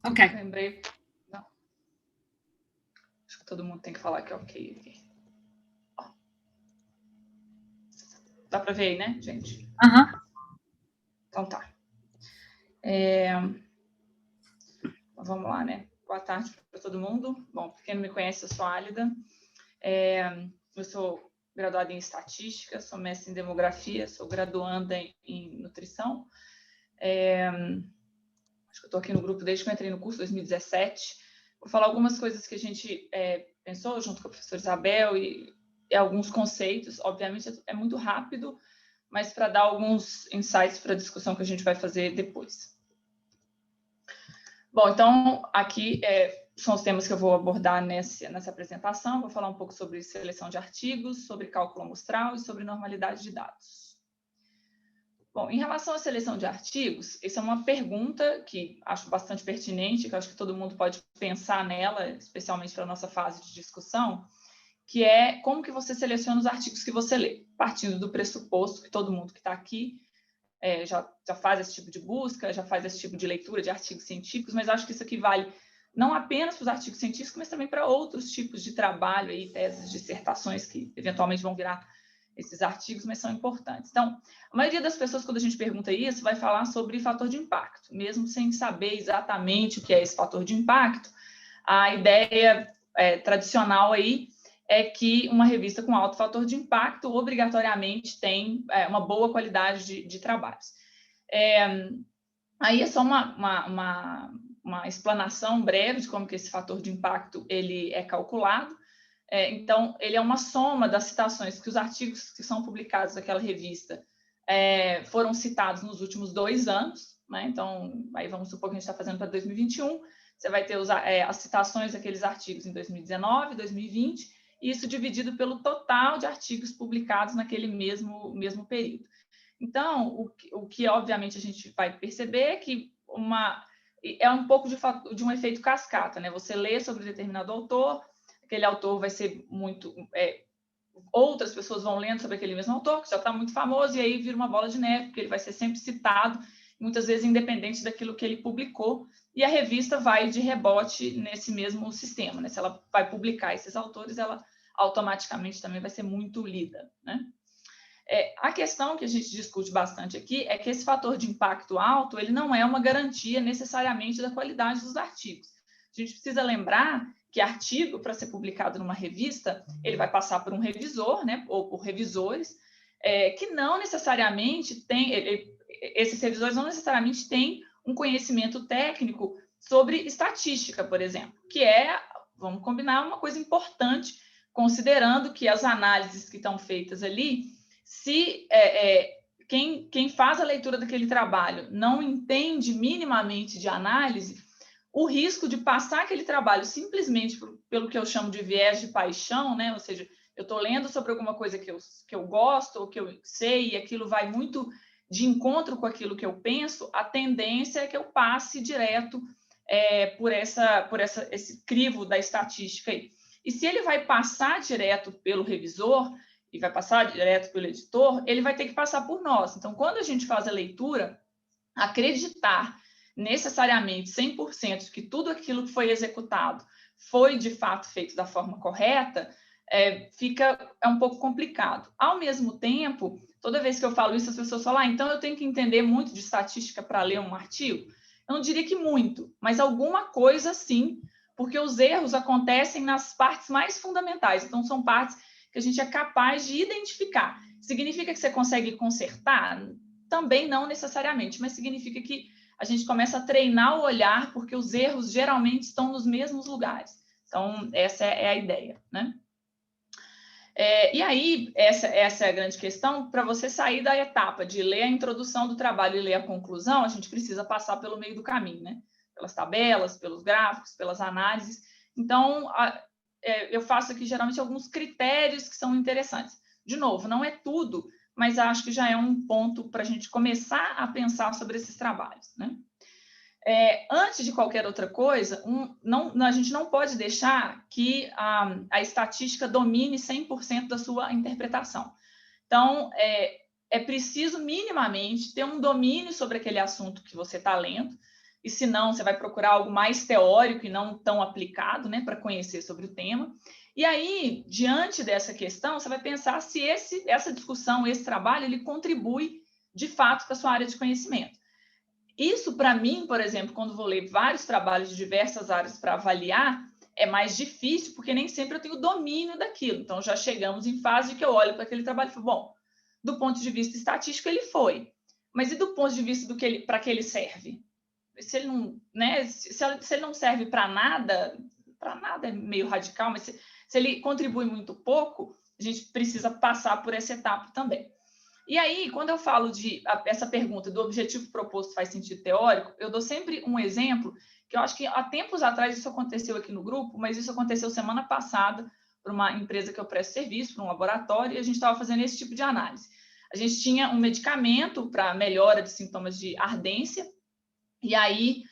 Ok. Lembrei. Não. Acho que todo mundo tem que falar que é ok aqui. Ó. Dá para ver aí, né, gente? Então tá. Então, vamos lá, né? Boa tarde para todo mundo. Bom, para quem não me conhece, eu sou Álida. Eu sou graduada em Estatística, sou mestre em Demografia, sou graduanda em Nutrição. Acho que eu estou aqui no grupo desde que eu entrei no curso, 2017. Vou falar algumas coisas que a gente pensou junto com a professora Isabel e alguns conceitos. Obviamente, é muito rápido, mas para dar alguns insights para a discussão que a gente vai fazer depois. Bom, então, aqui são os temas que eu vou abordar nessa apresentação. Vou falar um pouco sobre seleção de artigos, sobre cálculo amostral e sobre normalidade de dados. Bom, em relação à seleção de artigos, essa é uma pergunta que acho bastante pertinente, que eu acho que todo mundo pode pensar nela, especialmente para a nossa fase de discussão, que é como que você seleciona os artigos que você lê, partindo do pressuposto que todo mundo que está aqui já faz esse tipo de busca, já faz esse tipo de leitura de artigos científicos, mas acho que isso aqui vale não apenas para os artigos científicos, mas também para outros tipos de trabalho, aí, teses, dissertações que eventualmente vão virar esses artigos, mas são importantes. Então, a maioria das pessoas, quando a gente pergunta isso, vai falar sobre fator de impacto, mesmo sem saber exatamente o que é esse fator de impacto. A ideia tradicional aí é que uma revista com alto fator de impacto obrigatoriamente tem uma boa qualidade de trabalhos. Aí é só uma explanação breve de como que esse fator de impacto ele é calculado. Então, ele é uma soma das citações que os artigos que são publicados naquela revista foram citados nos últimos 2 anos, né? Então, aí vamos supor que a gente está fazendo para 2021, você vai ter as citações daqueles artigos em 2019, 2020, e isso dividido pelo total de artigos publicados naquele mesmo período. Então, o que obviamente a gente vai perceber é que é um pouco de um efeito cascata, né? Você lê sobre determinado autor, aquele autor vai ser muito... outras pessoas vão lendo sobre aquele mesmo autor, que já está muito famoso, e aí vira uma bola de neve, porque ele vai ser sempre citado, muitas vezes independente daquilo que ele publicou, e a revista vai de rebote nesse mesmo sistema, né? Se ela vai publicar esses autores, ela automaticamente também vai ser muito lida, né? A questão que a gente discute bastante aqui é que esse fator de impacto alto, ele não é uma garantia necessariamente da qualidade dos artigos. A gente precisa lembrar que artigo, para ser publicado numa revista, ele vai passar por um revisor, né, ou por revisores, que não necessariamente esses revisores não necessariamente têm um conhecimento técnico sobre estatística, por exemplo, que vamos combinar, uma coisa importante, considerando que as análises que estão feitas ali, se quem faz a leitura daquele trabalho não entende minimamente de análise, o risco de passar aquele trabalho simplesmente pelo que eu chamo de viés de paixão, né? Ou seja, eu estou lendo sobre alguma coisa que eu gosto ou que eu sei e aquilo vai muito de encontro com aquilo que eu penso, a tendência é que eu passe direto por esse crivo da estatística aí. E se ele vai passar direto pelo revisor e vai passar direto pelo editor, ele vai ter que passar por nós. Então, quando a gente faz a leitura, acreditar necessariamente 100% que tudo aquilo que foi executado foi, de fato, feito da forma correta, é um pouco complicado. Ao mesmo tempo, toda vez que eu falo isso, as pessoas falam, então eu tenho que entender muito de estatística para ler um artigo? Eu não diria que muito, mas alguma coisa sim, porque os erros acontecem nas partes mais fundamentais. Então, são partes que a gente é capaz de identificar. Significa que você consegue consertar? Também não necessariamente, mas significa que a gente começa a treinar o olhar, porque os erros geralmente estão nos mesmos lugares. Então, essa é a ideia, né? E aí, essa é a grande questão. Para você sair da etapa de ler a introdução do trabalho e ler a conclusão, a gente precisa passar pelo meio do caminho, né? Pelas tabelas, pelos gráficos, pelas análises. Então, eu faço aqui, geralmente, alguns critérios que são interessantes. De novo, não é tudo, mas acho que já é um ponto para a gente começar a pensar sobre esses trabalhos, né? Antes de qualquer outra coisa, a gente não pode deixar que a estatística domine 100% da sua interpretação. Então, é preciso minimamente ter um domínio sobre aquele assunto que você está lendo, e se não, você vai procurar algo mais teórico e não tão aplicado, né, para conhecer sobre o tema. E aí, diante dessa questão, você vai pensar se essa discussão, esse trabalho, ele contribui, de fato, com a sua área de conhecimento. Isso, para mim, por exemplo, quando vou ler vários trabalhos de diversas áreas para avaliar, é mais difícil, porque nem sempre eu tenho domínio daquilo. Então, já chegamos em fase que eu olho para aquele trabalho e falo, bom, do ponto de vista estatístico, ele foi. Mas e do ponto de vista para que ele serve? Se ele não, né, se ele não serve para nada é meio radical, mas se ele contribui muito pouco, a gente precisa passar por essa etapa também. E aí, quando eu falo essa pergunta do objetivo proposto faz sentido teórico, eu dou sempre um exemplo, que eu acho que há tempos atrás isso aconteceu aqui no grupo, mas isso aconteceu semana passada para uma empresa que eu presto serviço, para um laboratório, e a gente estava fazendo esse tipo de análise. A gente tinha um medicamento para melhora de sintomas de ardência, e aí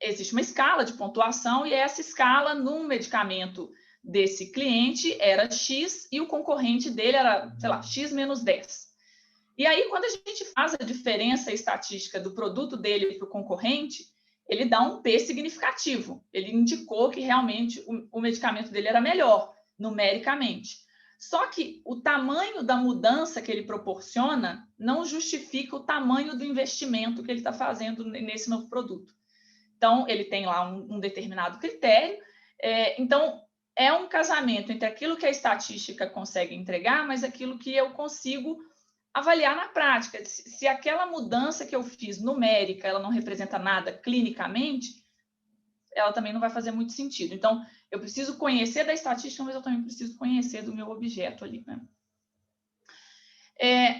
existe uma escala de pontuação, e essa escala, num medicamento desse cliente era X e o concorrente dele era, sei lá, X menos 10. E aí, quando a gente faz a diferença estatística do produto dele para o concorrente, ele dá um P significativo. Ele indicou que realmente o medicamento dele era melhor, numericamente. Só que o tamanho da mudança que ele proporciona não justifica o tamanho do investimento que ele está fazendo nesse novo produto. Então, ele tem lá um determinado critério. Então, é um casamento entre aquilo que a estatística consegue entregar, mas aquilo que eu consigo avaliar na prática. Se aquela mudança que eu fiz numérica, ela não representa nada clinicamente, ela também não vai fazer muito sentido. Então, eu preciso conhecer da estatística, mas eu também preciso conhecer do meu objeto ali, né?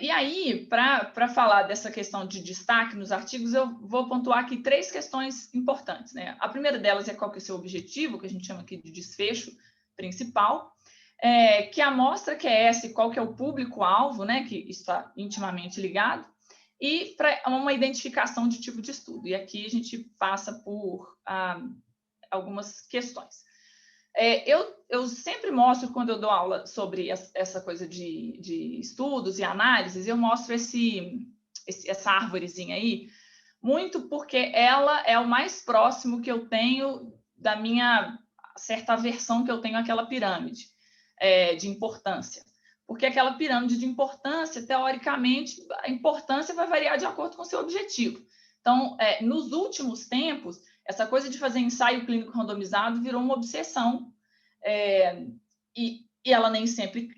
E aí, para falar dessa questão de destaque nos artigos, eu vou pontuar aqui 3 questões importantes, né? A primeira delas é qual que é o seu objetivo, que a gente chama aqui de desfecho principal, que a amostra que é essa e qual que é o público-alvo, né? Que está intimamente ligado, e para uma identificação de tipo de estudo. E aqui a gente passa por algumas questões. Eu sempre mostro, quando eu dou aula sobre essa coisa de estudos e análises, eu mostro essa árvorezinha aí, muito porque ela é o mais próximo que eu tenho da minha certa aversão que eu tenho àquela pirâmide de importância. Porque aquela pirâmide de importância, teoricamente, a importância vai variar de acordo com o seu objetivo. Então, nos últimos tempos, essa coisa de fazer ensaio clínico randomizado virou uma obsessão, e ela nem sempre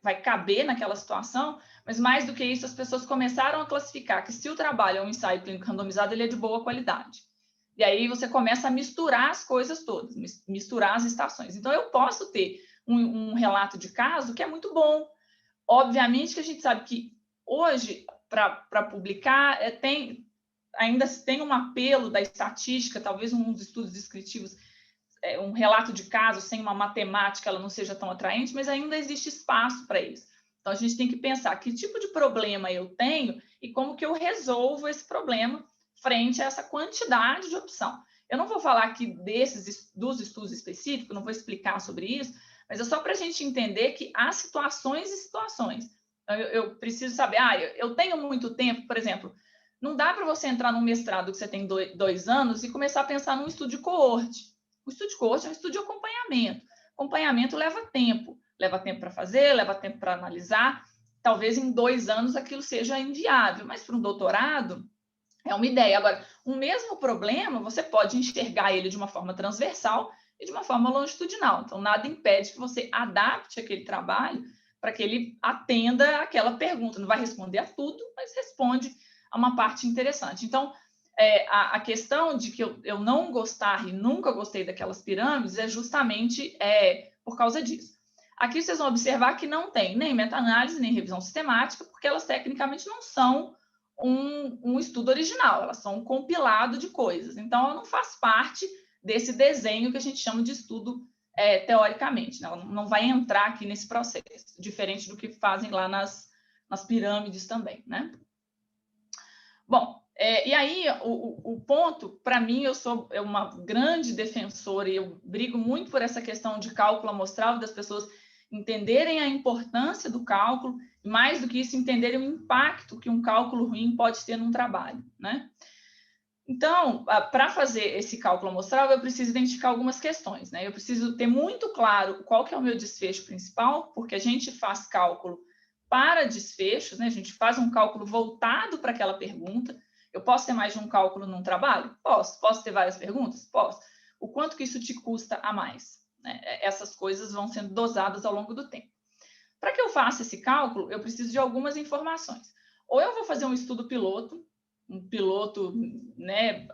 vai caber naquela situação, mas mais do que isso, as pessoas começaram a classificar que se o trabalho é um ensaio clínico randomizado, ele é de boa qualidade. E aí você começa a misturar as coisas todas, misturar as estações. Então, eu posso ter um relato de caso que é muito bom. Obviamente que a gente sabe que hoje, para publicar, ainda tem um apelo da estatística, talvez um dos estudos descritivos, um relato de caso sem uma matemática, ela não seja tão atraente, mas ainda existe espaço para isso. Então, a gente tem que pensar que tipo de problema eu tenho e como que eu resolvo esse problema frente a essa quantidade de opção. Eu não vou falar aqui dos estudos específicos, não vou explicar sobre isso, mas é só para a gente entender que há situações e situações. Então, eu preciso saber, eu tenho muito tempo, por exemplo, não dá para você entrar num mestrado que você tem 2 anos e começar a pensar num estudo de coorte. O estudo de coorte é um estudo de acompanhamento. Acompanhamento leva tempo para fazer, leva tempo para analisar. Talvez em 2 anos aquilo seja inviável, mas para um doutorado é uma ideia. Agora, o mesmo problema, você pode enxergar ele de uma forma transversal e de uma forma longitudinal. Então, nada impede que você adapte aquele trabalho para que ele atenda aquela pergunta. Não vai responder a tudo, mas responde a uma parte interessante. Então, a questão de que eu não gostar e nunca gostei daquelas pirâmides é justamente por causa disso. Aqui vocês vão observar que não tem nem meta-análise, nem revisão sistemática, porque elas tecnicamente não são um estudo original, elas são um compilado de coisas. Então, ela não faz parte desse desenho que a gente chama de estudo teoricamente, né? Ela não vai entrar aqui nesse processo, diferente do que fazem lá nas pirâmides também, né? Bom, e aí o ponto, para mim, eu sou uma grande defensora e eu brigo muito por essa questão de cálculo amostral, das pessoas entenderem a importância do cálculo, e mais do que isso, entenderem o impacto que um cálculo ruim pode ter num trabalho, né? Então, para fazer esse cálculo amostral, eu preciso identificar algumas questões, né? Eu preciso ter muito claro qual que é o meu desfecho principal, porque a gente faz cálculo para desfechos, né? A gente faz um cálculo voltado para aquela pergunta. Eu posso ter mais de um cálculo num trabalho? Posso. Posso ter várias perguntas? Posso. O quanto que isso te custa a mais? Né? Essas coisas vão sendo dosadas ao longo do tempo. Para que eu faça esse cálculo, eu preciso de algumas informações. Ou eu vou fazer um estudo piloto, né,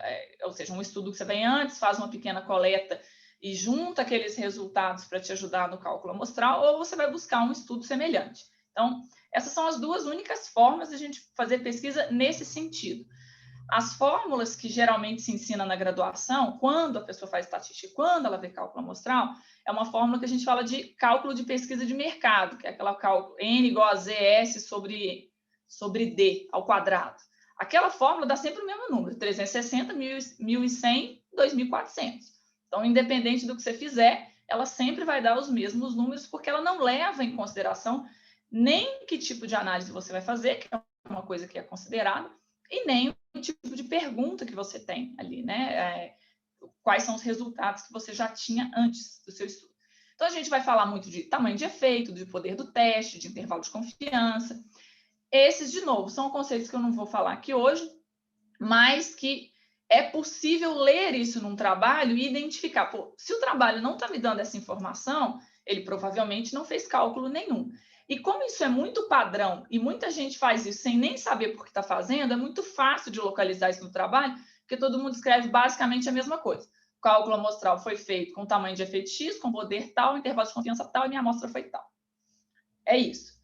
ou seja, um estudo que você vem antes, faz uma pequena coleta e junta aqueles resultados para te ajudar no cálculo amostral, ou você vai buscar um estudo semelhante. Então, essas são as duas únicas formas de a gente fazer pesquisa nesse sentido. As fórmulas que geralmente se ensina na graduação, quando a pessoa faz estatística, quando ela vê cálculo amostral, é uma fórmula que a gente fala de cálculo de pesquisa de mercado, que é aquela cálculo N igual a ZS sobre D ao quadrado. Aquela fórmula dá sempre o mesmo número, 360, 1.100, 2.400. Então, independente do que você fizer, ela sempre vai dar os mesmos números, porque ela não leva em consideração nem que tipo de análise você vai fazer, que é uma coisa que é considerada, e nem o tipo de pergunta que você tem ali, né? Quais são os resultados que você já tinha antes do seu estudo. Então, a gente vai falar muito de tamanho de efeito, de poder do teste, de intervalo de confiança. Esses, de novo, são conceitos que eu não vou falar aqui hoje, mas que é possível ler isso num trabalho e identificar. Pô, se o trabalho não está me dando essa informação, ele provavelmente não fez cálculo nenhum. E como isso é muito padrão e muita gente faz isso sem nem saber por que está fazendo, é muito fácil de localizar isso no trabalho, porque todo mundo escreve basicamente a mesma coisa. O cálculo amostral foi feito com tamanho de efeito X, com poder tal, intervalo de confiança tal, e minha amostra foi tal. É isso.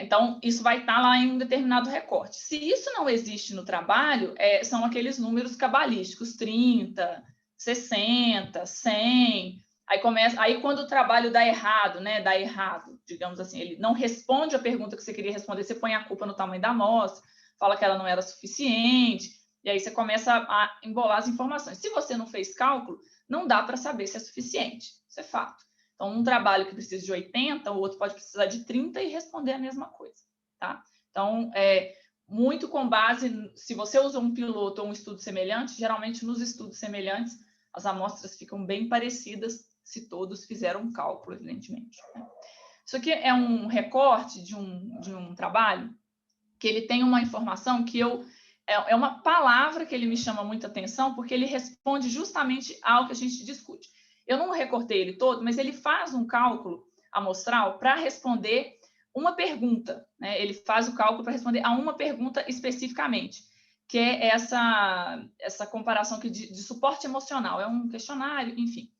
Então, isso vai estar lá em um determinado recorte. Se isso não existe no trabalho, são aqueles números cabalísticos, 30, 60, 100. Aí quando o trabalho dá errado, né? Dá errado, digamos assim, ele não responde a pergunta que você queria responder, você põe a culpa no tamanho da amostra, fala que ela não era suficiente, e aí você começa a embolar as informações. Se você não fez cálculo, não dá para saber se é suficiente. Isso é fato. Então, um trabalho que precisa de 80, o outro pode precisar de 30 e responder a mesma coisa, tá? Então, muito com base, se você usa um piloto ou um estudo semelhante, geralmente nos estudos semelhantes, as amostras ficam bem parecidas se todos fizeram um cálculo, evidentemente. Né? Isso aqui é um recorte de um trabalho que ele tem uma informação que é uma palavra que ele me chama muita atenção, porque ele responde justamente ao que a gente discute. Eu não recortei ele todo, mas ele faz um cálculo amostral para responder uma pergunta, né? Ele faz o cálculo para responder a uma pergunta especificamente, que é essa comparação de suporte emocional. É um questionário, enfim,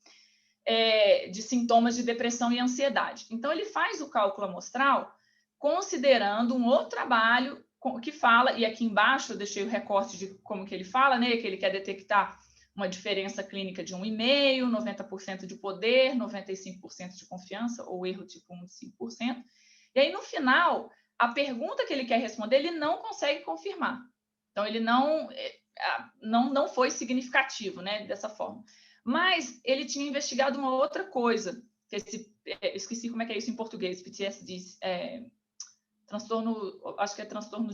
de sintomas de depressão e ansiedade. Então, ele faz o cálculo amostral considerando um outro trabalho que fala, e aqui embaixo eu deixei o recorte de como que ele fala, né? Que ele quer detectar uma diferença clínica de 1,5%, 90% de poder, 95% de confiança, ou erro tipo 1 de 5%. E aí, no final, a pergunta que ele quer responder, ele não consegue confirmar. Então, ele não foi significativo, né, dessa forma. Mas ele tinha investigado uma outra coisa, esqueci como é que é isso em português, PTSD, transtorno, acho que é transtorno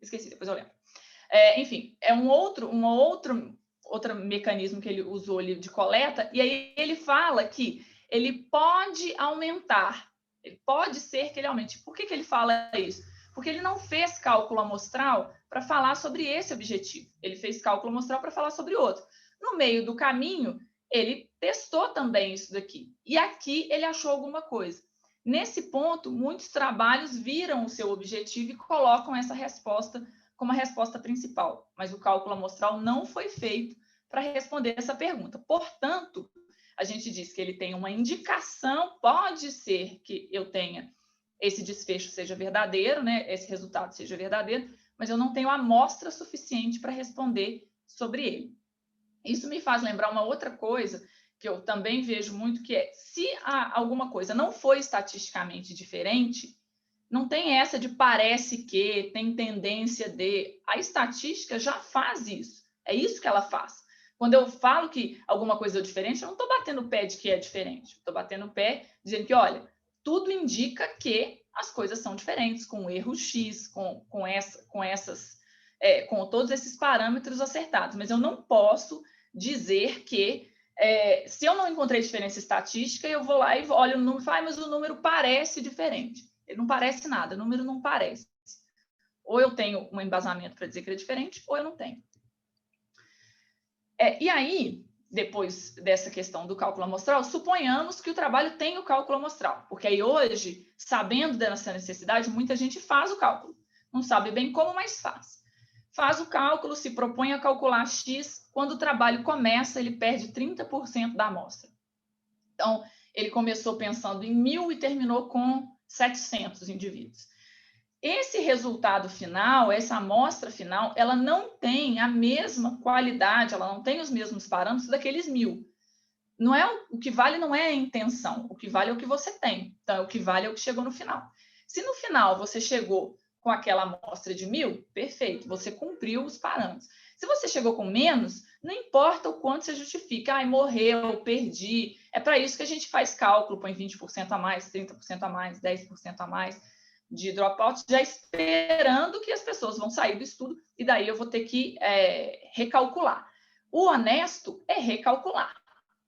esqueci, depois eu lembro. Enfim, é um outro mecanismo que ele usou ali de coleta, e aí ele fala que ele pode aumentar, pode ser que ele aumente. Por que ele fala isso? Porque ele não fez cálculo amostral para falar sobre esse objetivo, ele fez cálculo amostral para falar sobre outro. No meio do caminho, ele testou também isso daqui, e aqui ele achou alguma coisa. Nesse ponto, muitos trabalhos viram o seu objetivo e colocam essa resposta como a resposta principal, mas o cálculo amostral não foi feito para responder essa pergunta. Portanto, a gente diz que ele tem uma indicação, pode ser que eu tenha esse desfecho seja verdadeiro, né? Esse resultado seja verdadeiro, mas eu não tenho amostra suficiente para responder sobre ele. Isso me faz lembrar uma outra coisa que eu também vejo muito, que é, se alguma coisa não foi estatisticamente diferente, não tem essa de parece que, tem tendência de. A estatística já faz isso. É isso que ela faz. Quando eu falo que alguma coisa é diferente, eu não estou batendo o pé de que é diferente. Estou batendo o pé dizendo que, olha, tudo indica que as coisas são diferentes, com erro X, com essas com todos esses parâmetros acertados, mas eu não posso dizer que, se eu não encontrei diferença estatística, eu vou lá e olho o número e falo, mas o número parece diferente. Ele não parece nada, o número não parece. Ou eu tenho um embasamento para dizer que ele é diferente, ou eu não tenho. E aí, depois dessa questão do cálculo amostral, suponhamos que o trabalho tem o cálculo amostral, porque aí hoje, sabendo dessa necessidade, muita gente faz o cálculo. Não sabe bem como, mas faz. Faz o cálculo, se propõe a calcular X, quando o trabalho começa, ele perde 30% da amostra. Então, ele começou pensando em 1.000 e terminou com 700 indivíduos. Esse resultado final, essa amostra final, ela não tem a mesma qualidade, ela não tem os mesmos parâmetros daqueles 1.000. Não é o que vale não é a intenção, o que vale é o que você tem. Então, o que vale é o que chegou no final. Se no final você chegou com aquela amostra de 1.000, perfeito, você cumpriu os parâmetros. Se você chegou com menos, não importa o quanto você justifica, morreu, perdi. É para isso que a gente faz cálculo, põe 20% a mais, 30% a mais, 10% a mais de dropout, já esperando que as pessoas vão sair do estudo, e daí eu vou ter que recalcular. O honesto é recalcular.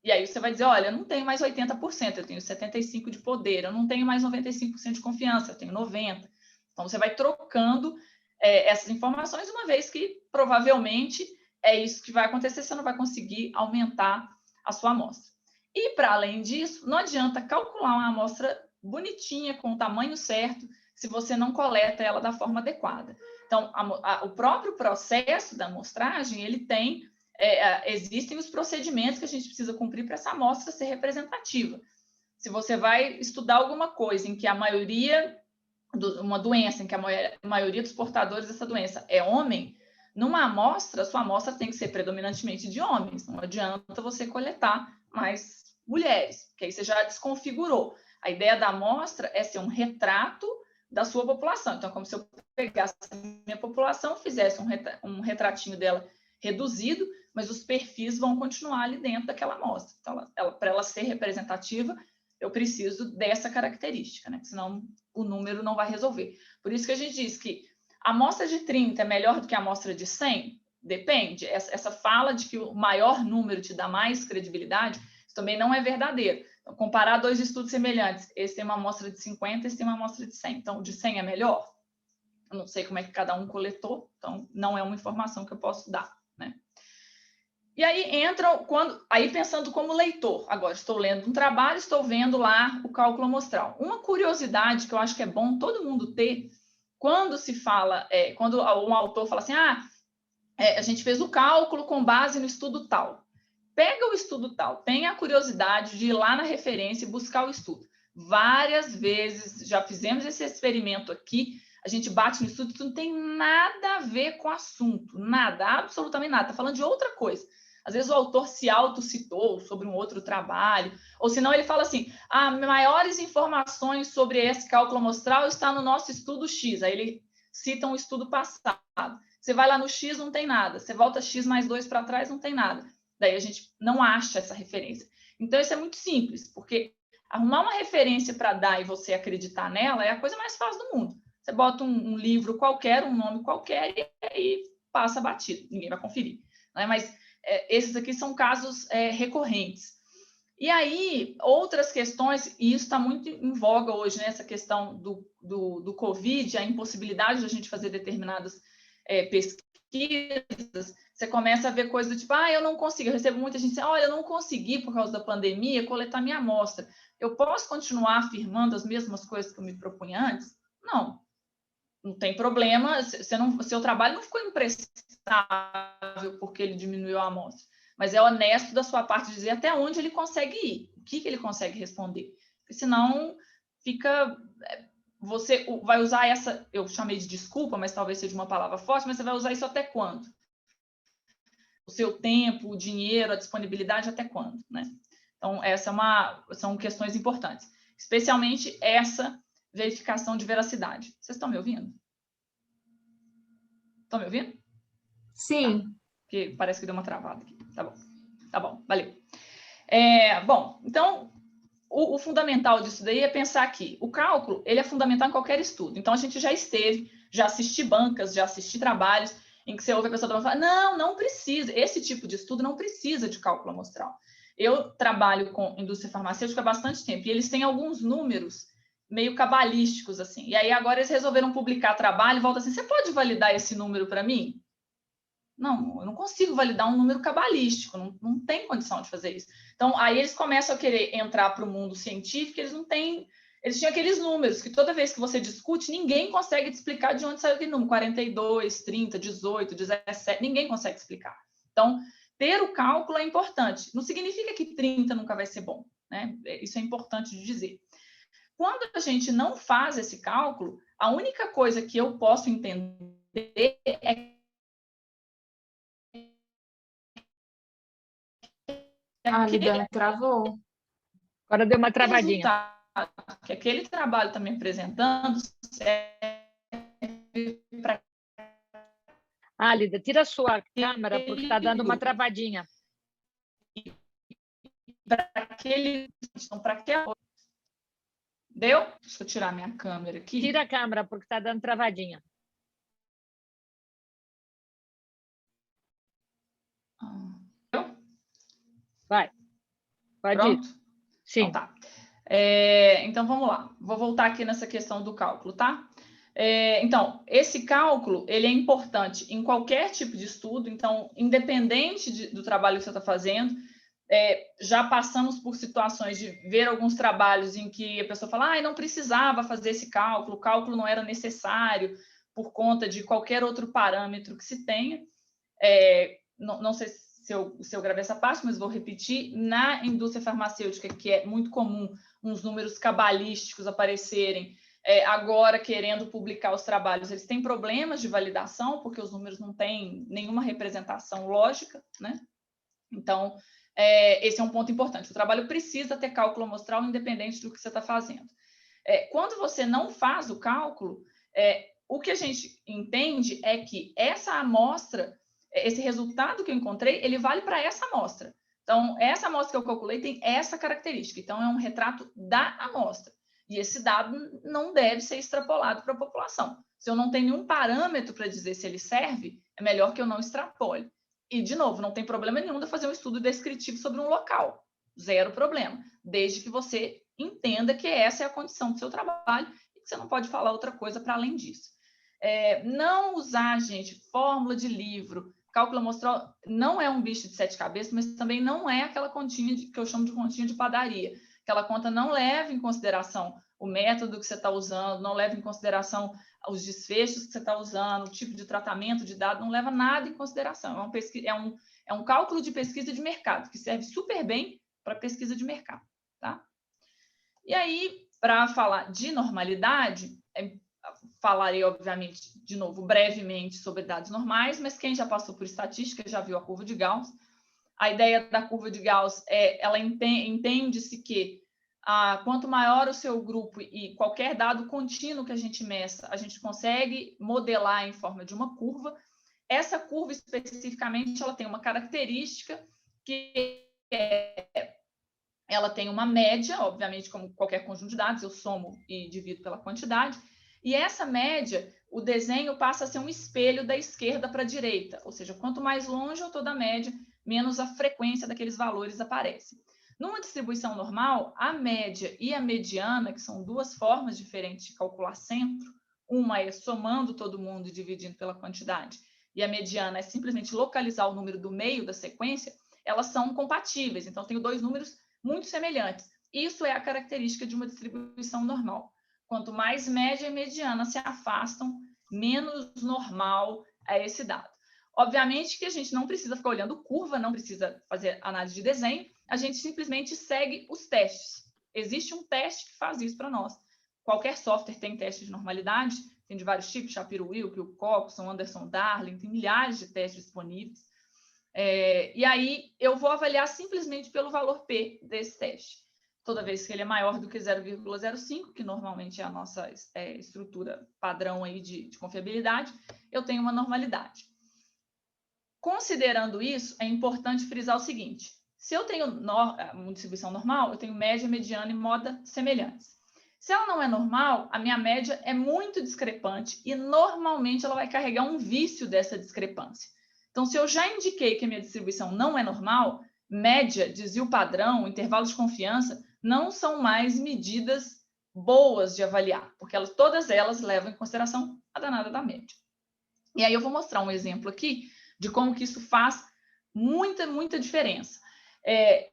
E aí você vai dizer, olha, eu não tenho mais 80%, eu tenho 75% de poder, eu não tenho mais 95% de confiança, eu tenho 90%. Então, você vai trocando essas informações, uma vez que, provavelmente, é isso que vai acontecer, você não vai conseguir aumentar a sua amostra. E, para além disso, não adianta calcular uma amostra bonitinha, com o tamanho certo, se você não coleta ela da forma adequada. Então, o próprio processo da amostragem, ele tem, existem os procedimentos que a gente precisa cumprir para essa amostra ser representativa. Se você vai estudar alguma coisa em que a maioria, uma doença em que a maioria dos portadores dessa doença é homem, numa amostra, sua amostra tem que ser predominantemente de homens, não adianta você coletar mais mulheres, porque aí você já desconfigurou. A ideia da amostra é ser um retrato da sua população. Então, como se eu pegasse a minha população, fizesse um retratinho dela reduzido, mas os perfis vão continuar ali dentro daquela amostra. Então, para ela ser representativa, eu preciso dessa característica, né? Senão o número não vai resolver. Por isso que a gente diz que a amostra de 30 é melhor do que a amostra de 100? Depende. Essa fala de que o maior número te dá mais credibilidade, isso também não é verdadeiro. Então, comparar dois estudos semelhantes, esse tem uma amostra de 50, esse tem uma amostra de 100. Então, o de 100 é melhor? Eu não sei como é que cada um coletou, então não é uma informação que eu posso dar, né? E aí aí pensando como leitor, agora estou lendo um trabalho, estou vendo lá o cálculo amostral. Uma curiosidade que eu acho que é bom todo mundo ter, quando se fala, quando um autor fala assim, a gente fez o cálculo com base no estudo tal. Pega o estudo tal, tenha a curiosidade de ir lá na referência e buscar o estudo. Várias vezes, já fizemos esse experimento aqui, a gente bate no estudo, isso não tem nada a ver com o assunto, nada, absolutamente nada, está falando de outra coisa. Às vezes o autor se autocitou sobre um outro trabalho, ou senão ele fala assim, maiores informações sobre esse cálculo amostral está no nosso estudo X, aí ele cita um estudo passado. Você vai lá no X, não tem nada, você volta X mais 2 para trás, não tem nada. Daí a gente não acha essa referência. Então, isso é muito simples, porque arrumar uma referência para dar e você acreditar nela é a coisa mais fácil do mundo. Você bota um livro qualquer, um nome qualquer, e aí passa batido, ninguém vai conferir. Né? Mas esses aqui são casos recorrentes. E aí, outras questões, e isso está muito em voga hoje, né? Essa questão do Covid, a impossibilidade de a gente fazer determinadas pesquisas, você começa a ver coisas do tipo, eu não consigo, eu recebo muita gente dizendo, olha, eu não consegui, por causa da pandemia, coletar minha amostra. Eu posso continuar afirmando as mesmas coisas que eu me propunha antes? Não. Não tem problema, seu trabalho não ficou imprestável porque ele diminuiu a amostra, mas é honesto da sua parte dizer até onde ele consegue ir, o que ele consegue responder, porque senão fica... Você vai usar essa, eu chamei de desculpa, mas talvez seja uma palavra forte, mas você vai usar isso até quando? O seu tempo, o dinheiro, a disponibilidade até quando, né? Então, são questões importantes, especialmente essa verificação de veracidade. Vocês estão me ouvindo? Estão me ouvindo? Sim. Tá. Porque parece que deu uma travada aqui. Tá bom, valeu. Bom, então, o fundamental disso daí é pensar que o cálculo, ele é fundamental em qualquer estudo. Então, a gente já assisti bancas, já assisti trabalhos em que você ouve a pessoa falar, não precisa, esse tipo de estudo não precisa de cálculo amostral. Eu trabalho com indústria farmacêutica há bastante tempo, e eles têm alguns números meio cabalísticos, assim. E aí agora eles resolveram publicar trabalho e volta assim, você pode validar esse número para mim? Não, eu não consigo validar um número cabalístico, não tem condição de fazer isso. Então, aí eles começam a querer entrar para o mundo científico, eles não têm... Eles tinham aqueles números que toda vez que você discute, ninguém consegue te explicar de onde saiu aquele número, 42, 30, 18, 17, ninguém consegue explicar. Então, ter o cálculo é importante. Não significa que 30 nunca vai ser bom, né? Isso é importante de dizer. Quando a gente não faz esse cálculo, a única coisa que eu posso entender é Lidana, travou. Agora deu uma travadinha. Que aquele trabalho está me apresentando serve para... Lida, tira a sua câmera, porque está dando uma travadinha. Para aquele... Então, para que... Deu? Deixa eu tirar minha câmera aqui. Tira a câmera, porque está dando travadinha. Deu? Vai. Pode Pronto? ir. Sim. Então, tá. Então, vamos lá. Vou voltar aqui nessa questão do cálculo, tá? Então, esse cálculo, ele é importante em qualquer tipo de estudo. Então, independente do trabalho que você está fazendo, já passamos por situações de ver alguns trabalhos em que a pessoa fala, não precisava fazer esse cálculo, o cálculo não era necessário por conta de qualquer outro parâmetro que se tenha. Não sei se eu gravei essa parte, mas vou repetir. Na indústria farmacêutica, que é muito comum uns números cabalísticos aparecerem, agora querendo publicar os trabalhos, eles têm problemas de validação, porque os números não têm nenhuma representação lógica, né? Então, esse é um ponto importante. O trabalho precisa ter cálculo amostral independente do que você está fazendo. Quando você não faz o cálculo, o que a gente entende é que essa amostra, esse resultado que eu encontrei, ele vale para essa amostra. Então, essa amostra que eu calculei tem essa característica. Então, é um retrato da amostra. E esse dado não deve ser extrapolado para a população. Se eu não tenho nenhum parâmetro para dizer se ele serve, é melhor que eu não extrapole. E, de novo, não tem problema nenhum de fazer um estudo descritivo sobre um local. Zero problema. Desde que você entenda que essa é a condição do seu trabalho e que você não pode falar outra coisa para além disso. Não usar, gente, fórmula de livro, cálculo amostral não é um bicho de 7 cabeças, mas também não é aquela continha que eu chamo de continha de padaria. Aquela conta não leva em consideração o método que você está usando, não leva em consideração os desfechos que você está usando, o tipo de tratamento de dado, não leva nada em consideração. É um cálculo de pesquisa de mercado, que serve super bem para pesquisa de mercado. Tá? E aí, para falar de normalidade, falarei, obviamente, de novo, brevemente sobre dados normais, mas quem já passou por estatística já viu a curva de Gauss. A ideia da curva de Gauss ela entende-se que quanto maior o seu grupo e qualquer dado contínuo que a gente meça, a gente consegue modelar em forma de uma curva. Essa curva, especificamente, ela tem uma característica que ela tem uma média, obviamente, como qualquer conjunto de dados, eu somo e divido pela quantidade, e essa média, o desenho passa a ser um espelho da esquerda para a direita, ou seja, quanto mais longe eu estou da média, menos a frequência daqueles valores aparece. Numa distribuição normal, a média e a mediana, que são duas formas diferentes de calcular centro, uma é somando todo mundo e dividindo pela quantidade, e a mediana é simplesmente localizar o número do meio da sequência, elas são compatíveis, então tenho dois números muito semelhantes. Isso é a característica de uma distribuição normal. Quanto mais média e mediana se afastam, menos normal é esse dado. Obviamente que a gente não precisa ficar olhando curva, não precisa fazer análise de desenho, a gente simplesmente segue os testes. Existe um teste que faz isso para nós. Qualquer software tem teste de normalidade, tem de vários tipos, Shapiro-Wilk, o Coxon, Anderson Darling, tem milhares de testes disponíveis. E aí eu vou avaliar simplesmente pelo valor P desse teste. Toda vez que ele é maior do que 0,05, que normalmente é a nossa estrutura padrão aí de confiabilidade, eu tenho uma normalidade. Considerando isso, é importante frisar o seguinte: se eu tenho uma distribuição normal, eu tenho média, mediana e moda semelhantes. Se ela não é normal, a minha média é muito discrepante e normalmente ela vai carregar um vício dessa discrepância. Então, se eu já indiquei que a minha distribuição não é normal, média, desvio padrão, intervalo de confiança, não são mais medidas boas de avaliar, porque todas elas levam em consideração a danada da média. E aí eu vou mostrar um exemplo aqui de como que isso faz muita diferença.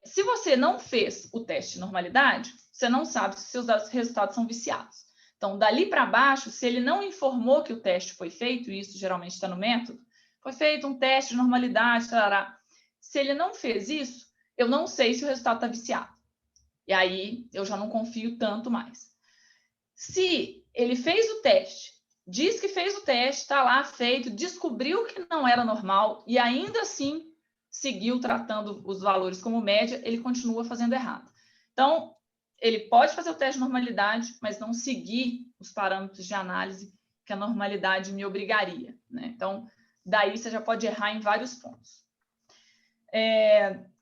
Se você não fez o teste de normalidade, você não sabe se seus resultados são viciados. Então, dali para baixo, se ele não informou que o teste foi feito, e isso geralmente está no método, foi feito um teste de normalidade, tarará. Se ele não fez isso, eu não sei se o resultado está viciado. E aí, eu já não confio tanto mais. Se ele fez o teste, diz que fez o teste, está lá feito, descobriu que não era normal e ainda assim seguiu tratando os valores como média, ele continua fazendo errado. Então, ele pode fazer o teste de normalidade, mas não seguir os parâmetros de análise que a normalidade me obrigaria, né? Então, daí você já pode errar em vários pontos.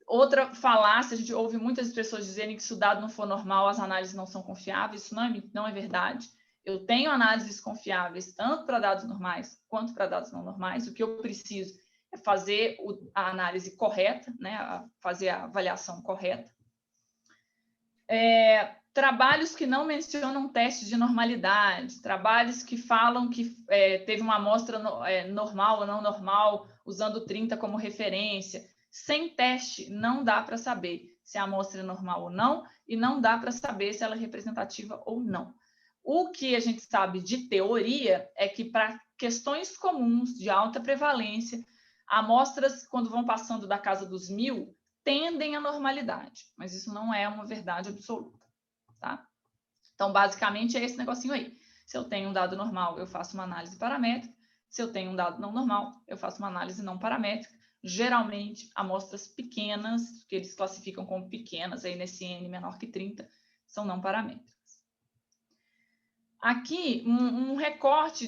Outra falácia, a gente ouve muitas pessoas dizerem que se o dado não for normal, as análises não são confiáveis. Isso não é verdade. Eu tenho análises confiáveis tanto para dados normais quanto para dados não normais. O que eu preciso é fazer a análise correta, né? Fazer a avaliação correta. Trabalhos que não mencionam teste de normalidade, trabalhos que falam que teve uma amostra normal ou não normal, usando 30 como referência. Sem teste, não dá para saber se a amostra é normal ou não, e não dá para saber se ela é representativa ou não. O que a gente sabe de teoria é que para questões comuns de alta prevalência, amostras, quando vão passando da casa dos 1000, tendem à normalidade, mas isso não é uma verdade absoluta, tá? Então, basicamente, é esse negocinho aí. Se eu tenho um dado normal, eu faço uma análise paramétrica. Se eu tenho um dado não normal, eu faço uma análise não paramétrica. Geralmente, amostras pequenas, que eles classificam como pequenas, aí nesse N menor que 30, são não paramétricas. Aqui, um recorte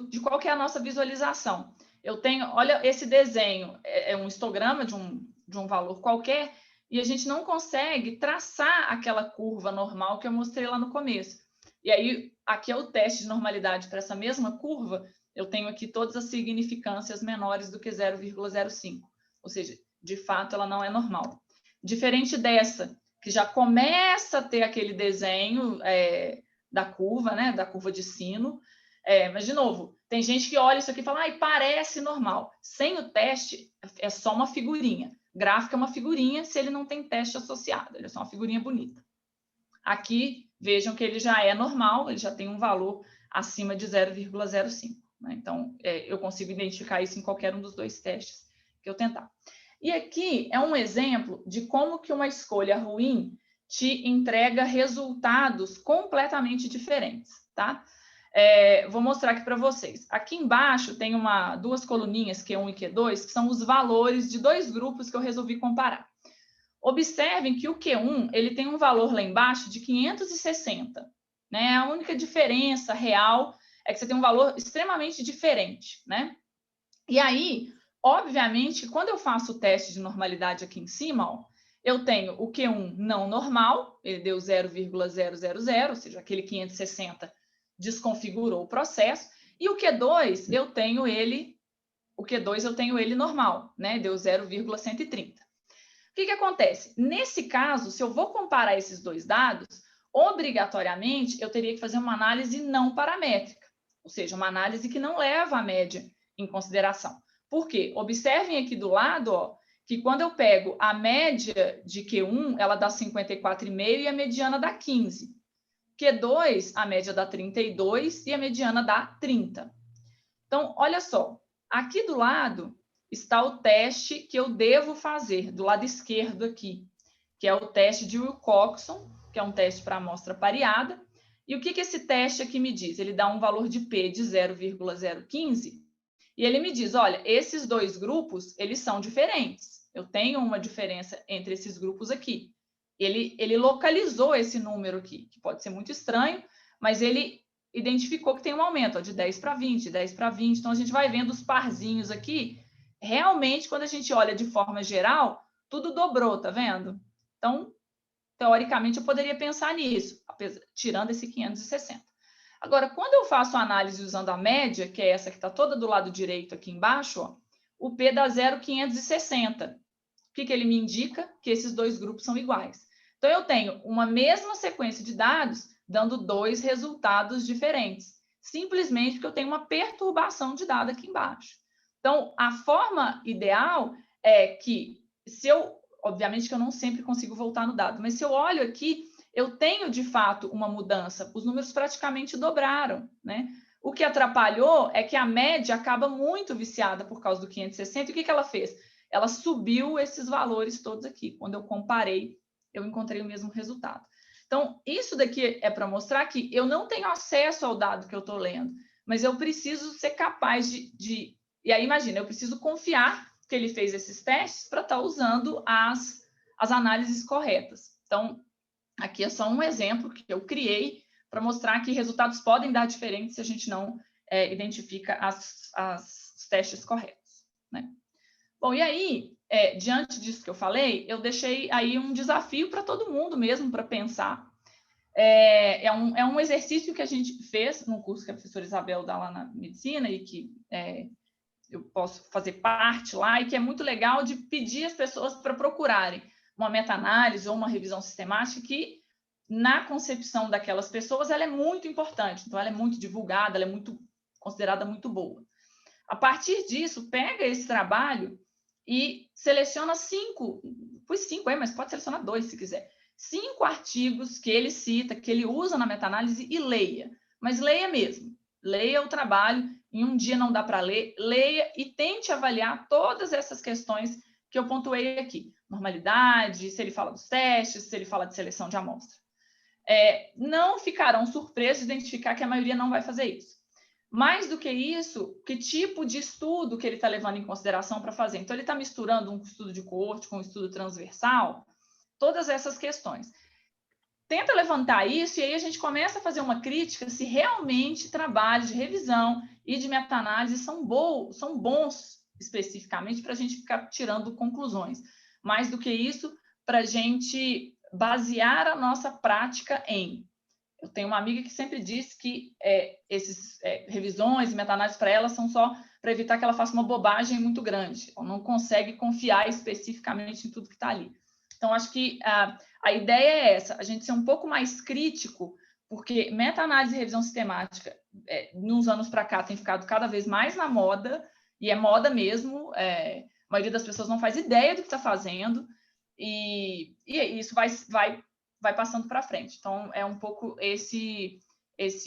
de qual que é a nossa visualização. Eu tenho, olha esse desenho, é um histograma de um valor qualquer, e a gente não consegue traçar aquela curva normal que eu mostrei lá no começo. E aí, aqui é o teste de normalidade para essa mesma curva, eu tenho aqui todas as significâncias menores do que 0,05. Ou seja, de fato, ela não é normal. Diferente dessa, que já começa a ter aquele desenho da curva, né? Da curva de sino. Mas, de novo, tem gente que olha isso aqui e fala, parece normal. Sem o teste, é só uma figurinha. Gráfico é uma figurinha se ele não tem teste associado. Ele é só uma figurinha bonita. Aqui, vejam que ele já é normal, ele já tem um valor acima de 0,05. Né? Então, eu consigo identificar isso em qualquer um dos dois testes que eu tentar. E aqui é um exemplo de como que uma escolha ruim te entrega resultados completamente diferentes, tá? Vou mostrar aqui para vocês. Aqui embaixo tem duas coluninhas, Q1 e Q2, que são os valores de dois grupos que eu resolvi comparar. Observem que o Q1 ele tem um valor lá embaixo de 560. Né? A única diferença real é que você tem um valor extremamente diferente. Né? E aí, obviamente, quando eu faço o teste de normalidade aqui em cima, ó, eu tenho o Q1 não normal, ele deu 0,000, ou seja, aquele 560 desconfigurou o processo, e o Q2 eu tenho ele normal, né? Deu 0,130. O que acontece? Nesse caso, se eu vou comparar esses dois dados, obrigatoriamente eu teria que fazer uma análise não paramétrica, ou seja, uma análise que não leva a média em consideração. Por quê? Observem aqui do lado, ó, que quando eu pego a média de Q1, ela dá 54,5 e a mediana dá 15. Q2, a média dá 32 e a mediana dá 30. Então, olha só, aqui do lado está o teste que eu devo fazer, do lado esquerdo aqui, que é o teste de Wilcoxon, que é um teste para amostra pareada. E o que esse teste aqui me diz? Ele dá um valor de P de 0,015 e ele me diz, olha, esses dois grupos, eles são diferentes. Eu tenho uma diferença entre esses grupos aqui. Ele localizou esse número aqui, que pode ser muito estranho, mas ele identificou que tem um aumento, ó, de 10 para 20, 10 para 20. Então, a gente vai vendo os parzinhos aqui. Realmente, quando a gente olha de forma geral, tudo dobrou, tá vendo? Então, teoricamente, eu poderia pensar nisso, tirando esse 560. Agora, quando eu faço a análise usando a média, que é essa que está toda do lado direito aqui embaixo, ó, o P dá 0,560. O que ele me indica? Que esses dois grupos são iguais. Então, eu tenho uma mesma sequência de dados dando dois resultados diferentes, simplesmente porque eu tenho uma perturbação de dado aqui embaixo. Então, a forma ideal é que, obviamente que eu não sempre consigo voltar no dado, mas se eu olho aqui, eu tenho, de fato, uma mudança. Os números praticamente dobraram, né? O que atrapalhou é que a média acaba muito viciada por causa do 560. E o que ela fez? Ela subiu esses valores todos aqui. Quando eu comparei, eu encontrei o mesmo resultado. Então, isso daqui é para mostrar que eu não tenho acesso ao dado que eu estou lendo, mas eu preciso ser capaz de... E aí, imagina, eu preciso confiar que ele fez esses testes para estar usando as análises corretas. Então, aqui é só um exemplo que eu criei para mostrar que resultados podem dar diferentes se a gente não identifica os testes corretos, né? Bom, e aí, diante disso que eu falei, eu deixei aí um desafio para todo mundo mesmo para pensar. É um exercício que a gente fez no curso que a professora Isabel dá lá na medicina e que eu posso fazer parte lá e que é muito legal de pedir às pessoas para procurarem uma meta-análise ou uma revisão sistemática que, na concepção daquelas pessoas, ela é muito importante. Então, ela é muito divulgada, ela é considerada muito boa. A partir disso, pega esse trabalho e seleciona 5, mas pode selecionar 2 se quiser. 5 artigos que ele cita, que ele usa na meta-análise e leia. Mas leia mesmo. Leia o trabalho. Em um dia não dá para ler. Leia e tente avaliar todas essas questões que eu pontuei aqui. Normalidade, se ele fala dos testes, se ele fala de seleção de amostra. Não ficarão surpresos de identificar que a maioria não vai fazer isso. Mais do que isso, que tipo de estudo que ele está levando em consideração para fazer? Então, ele está misturando um estudo de coorte com um estudo transversal, todas essas questões. Tenta levantar isso e aí a gente começa a fazer uma crítica se realmente trabalhos de revisão e de meta-análise são bons especificamente para a gente ficar tirando conclusões. Mais do que isso, para a gente basear a nossa prática em... Eu tenho uma amiga que sempre diz que esses revisões e meta-análises para ela são só para evitar que ela faça uma bobagem muito grande. Ela não consegue confiar especificamente em tudo que está ali. Então, acho que a ideia é essa, a gente ser um pouco mais crítico, porque meta-análise e revisão sistemática, nos anos para cá, tem ficado cada vez mais na moda, e é moda mesmo, a maioria das pessoas não faz ideia do que está fazendo, e isso vai passando para frente. Então, é um pouco esse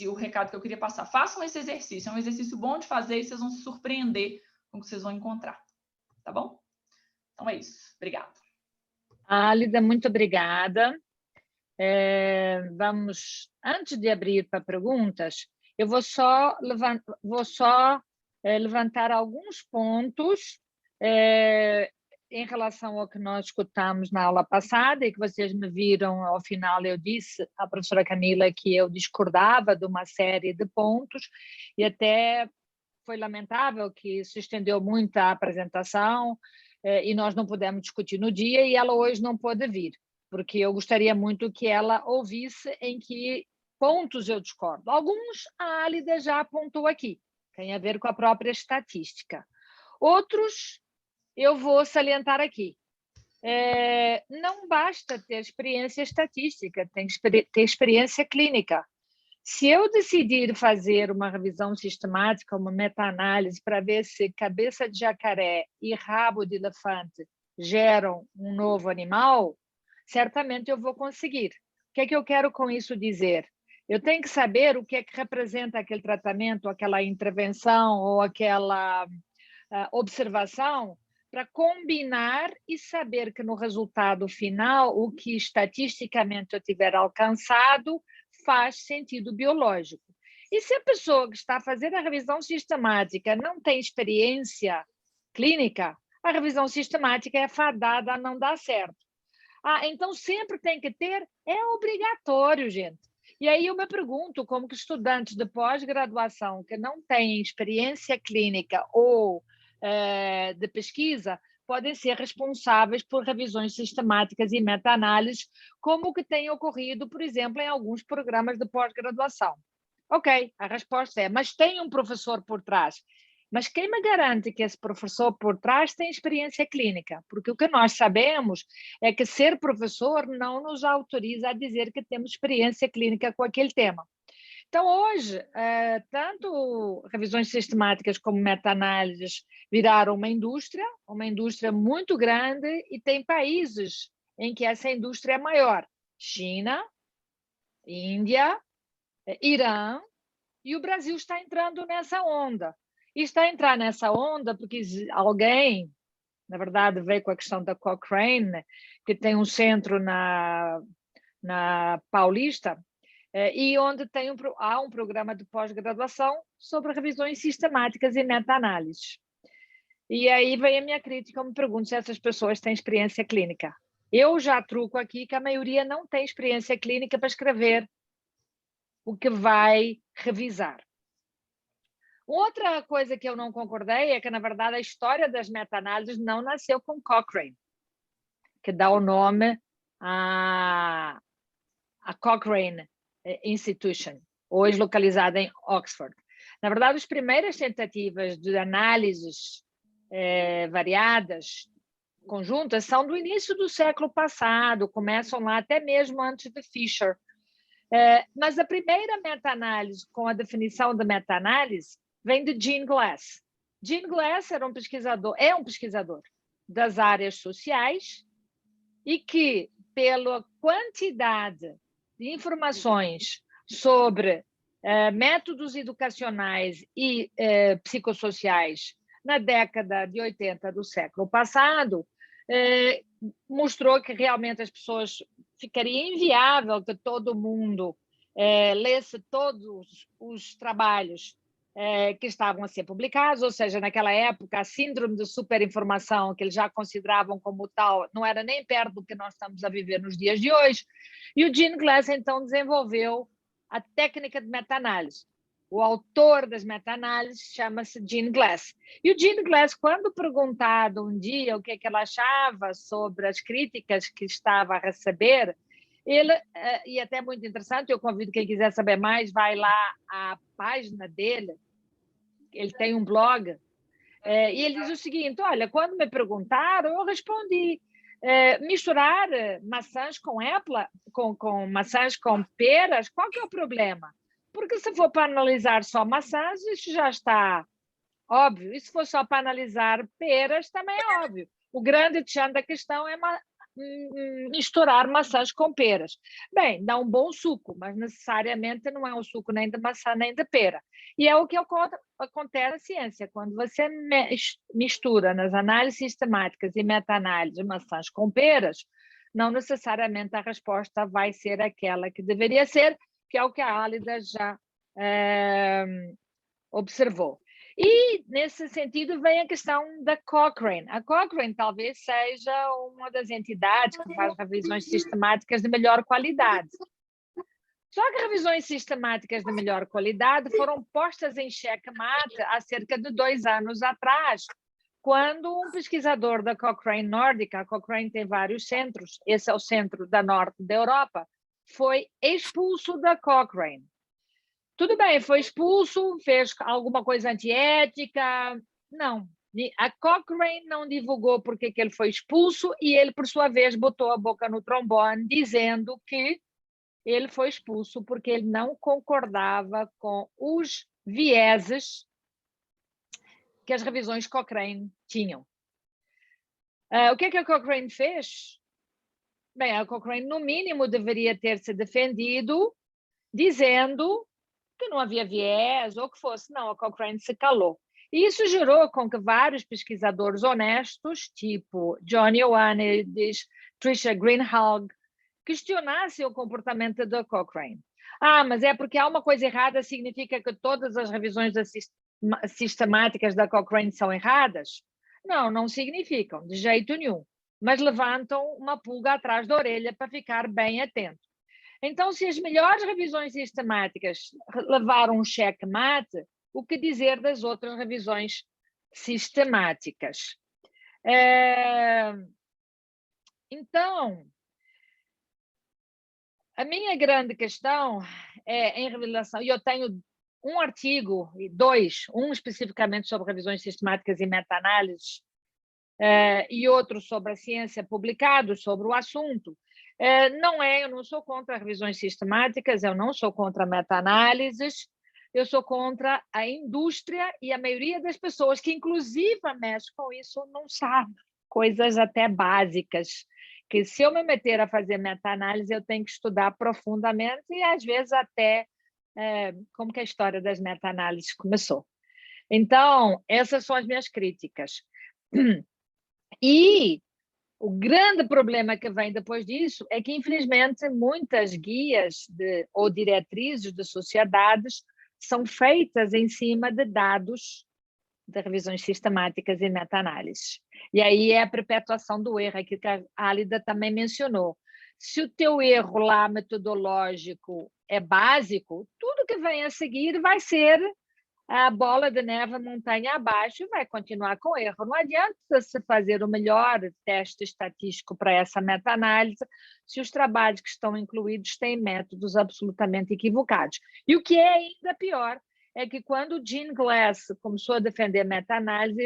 o recado que eu queria passar. Façam esse exercício, é um exercício bom de fazer e vocês vão se surpreender com o que vocês vão encontrar. Tá bom? Então, é isso. Obrigada. Álida, muito obrigada. Vamos, antes de abrir para perguntas, eu vou só levantar alguns pontos em relação ao que nós escutamos na aula passada e que vocês me viram ao final. Eu disse à professora Camila que eu discordava de uma série de pontos e até foi lamentável que se estendeu muito a apresentação e nós não pudemos discutir no dia e ela hoje não pôde vir, porque eu gostaria muito que ela ouvisse em que pontos eu discordo. Alguns a Álida já apontou aqui, tem a ver com a própria estatística. Outros eu vou salientar aqui. Não basta ter experiência estatística, tem que ter experiência clínica. Se eu decidir fazer uma revisão sistemática, uma meta-análise para ver se cabeça de jacaré e rabo de elefante geram um novo animal, certamente eu vou conseguir. O que é que eu quero com isso dizer? Eu tenho que saber o que é que representa aquele tratamento, aquela intervenção ou aquela observação para combinar e saber que no resultado final, o que estatisticamente eu tiver alcançado faz sentido biológico. E se a pessoa que está a fazer a revisão sistemática não tem experiência clínica, a revisão sistemática é fadada a não dar certo. Então sempre tem que ter, é obrigatório, gente. E aí eu me pergunto como que estudantes de pós-graduação que não têm experiência clínica ou de pesquisa podem ser responsáveis por revisões sistemáticas e meta-análises, como o que tem ocorrido, por exemplo, em alguns programas de pós-graduação. Ok, a resposta é, mas tem um professor por trás. Mas quem me garante que esse professor por trás tem experiência clínica? Porque o que nós sabemos é que ser professor não nos autoriza a dizer que temos experiência clínica com aquele tema. Então, hoje, tanto revisões sistemáticas como meta-análises viraram uma indústria muito grande, e tem países em que essa indústria é maior. China, Índia, Irã, e o Brasil está entrando nessa onda. E está a entrar nessa onda porque alguém, na verdade, veio com a questão da Cochrane, que tem um centro na Paulista, e onde há um programa de pós-graduação sobre revisões sistemáticas e meta-análises. E aí vem a minha crítica, eu me pergunto se essas pessoas têm experiência clínica. Eu já truco aqui que a maioria não tem experiência clínica para escrever o que vai revisar. Outra coisa que eu não concordei é que, na verdade, a história das meta-análises não nasceu com Cochrane, que dá o nome à Cochrane Institution, hoje localizada em Oxford. Na verdade, as primeiras tentativas de análises variadas, conjuntas, são do início do século passado, começam lá até mesmo antes de Fisher. Mas a primeira meta-análise, com a definição de meta-análise, vem de Gene Glass. Gene Glass é um pesquisador das áreas sociais e que, pela quantidade de informações sobre métodos educacionais e psicossociais na década de 80 do século passado, mostrou que realmente as pessoas ficaria inviável que todo mundo lesse todos os trabalhos que estavam a ser publicados, ou seja, naquela época, a síndrome de superinformação, que eles já consideravam como tal, não era nem perto do que nós estamos a viver nos dias de hoje. E o Gene Glass, então, desenvolveu a técnica de meta-análise. O autor das meta-análises chama-se Gene Glass. E o Gene Glass, quando perguntado um dia o que ele achava sobre as críticas que estava a receber, ele, e até muito interessante, eu convido quem quiser saber mais, vai lá à página dele, ele tem um blog, e ele diz o seguinte: olha, quando me perguntaram, eu respondi, misturar maçãs com maçãs com peras, qual que é o problema? Porque se for para analisar só maçãs, isso já está óbvio, e se for só para analisar peras, também é óbvio. O grande tchan da questão é misturar maçãs com peras. Bem, dá um bom suco, mas necessariamente não é um suco nem de maçã nem de pera. E é o que acontece na ciência, quando você mistura nas análises sistemáticas e meta-análises maçãs com peras, não necessariamente a resposta vai ser aquela que deveria ser, que é o que a Álida já observou. E, nesse sentido, vem a questão da Cochrane. A Cochrane talvez seja uma das entidades que faz revisões sistemáticas de melhor qualidade. Só que revisões sistemáticas de melhor qualidade foram postas em xeque-mate há cerca de 2 anos atrás, quando um pesquisador da Cochrane Nórdica, a Cochrane tem vários centros, esse é o centro da norte da Europa, foi expulso da Cochrane. Tudo bem, foi expulso, fez alguma coisa antiética. Não, a Cochrane não divulgou porque que ele foi expulso e ele, por sua vez, botou a boca no trombone, dizendo que ele foi expulso porque ele não concordava com os vieses que as revisões Cochrane tinham. O que é que a Cochrane fez? Bem, a Cochrane, no mínimo, deveria ter se defendido, dizendo que não havia viés ou que fosse. Não, a Cochrane se calou. E isso gerou com que vários pesquisadores honestos, tipo John Ioannidis, Tricia Greenhalgh, questionassem o comportamento da Cochrane. Mas é porque há uma coisa errada, significa que todas as revisões sistemáticas da Cochrane são erradas? Não, não significam, de jeito nenhum. Mas levantam uma pulga atrás da orelha para ficar bem atento. Então, se as melhores revisões sistemáticas levaram um xeque-mate, o que dizer das outras revisões sistemáticas? Então, a minha grande questão é em relação... E eu tenho um artigo, um especificamente sobre revisões sistemáticas e meta-análises, e outro sobre a ciência publicados sobre o assunto. Eu não sou contra revisões sistemáticas, eu não sou contra meta-análises, eu sou contra a indústria e a maioria das pessoas que, inclusive, mexe com isso, não sabe coisas até básicas, que se eu me meter a fazer meta-análise, eu tenho que estudar profundamente e, às vezes, até como que a história das meta-análises começou. Então, essas são as minhas críticas. E o grande problema que vem depois disso é que, infelizmente, muitas guias ou diretrizes de sociedades são feitas em cima de dados de revisões sistemáticas e meta-análises. E aí é a perpetuação do erro, aquilo que a Álida também mencionou. Se o teu erro lá metodológico é básico, tudo que vem a seguir vai ser a bola de neve montanha abaixo e vai continuar com erro. Não adianta se fazer o melhor teste estatístico para essa meta-análise se os trabalhos que estão incluídos têm métodos absolutamente equivocados. E o que é ainda pior é que quando o Gene Glass começou a defender meta-análise,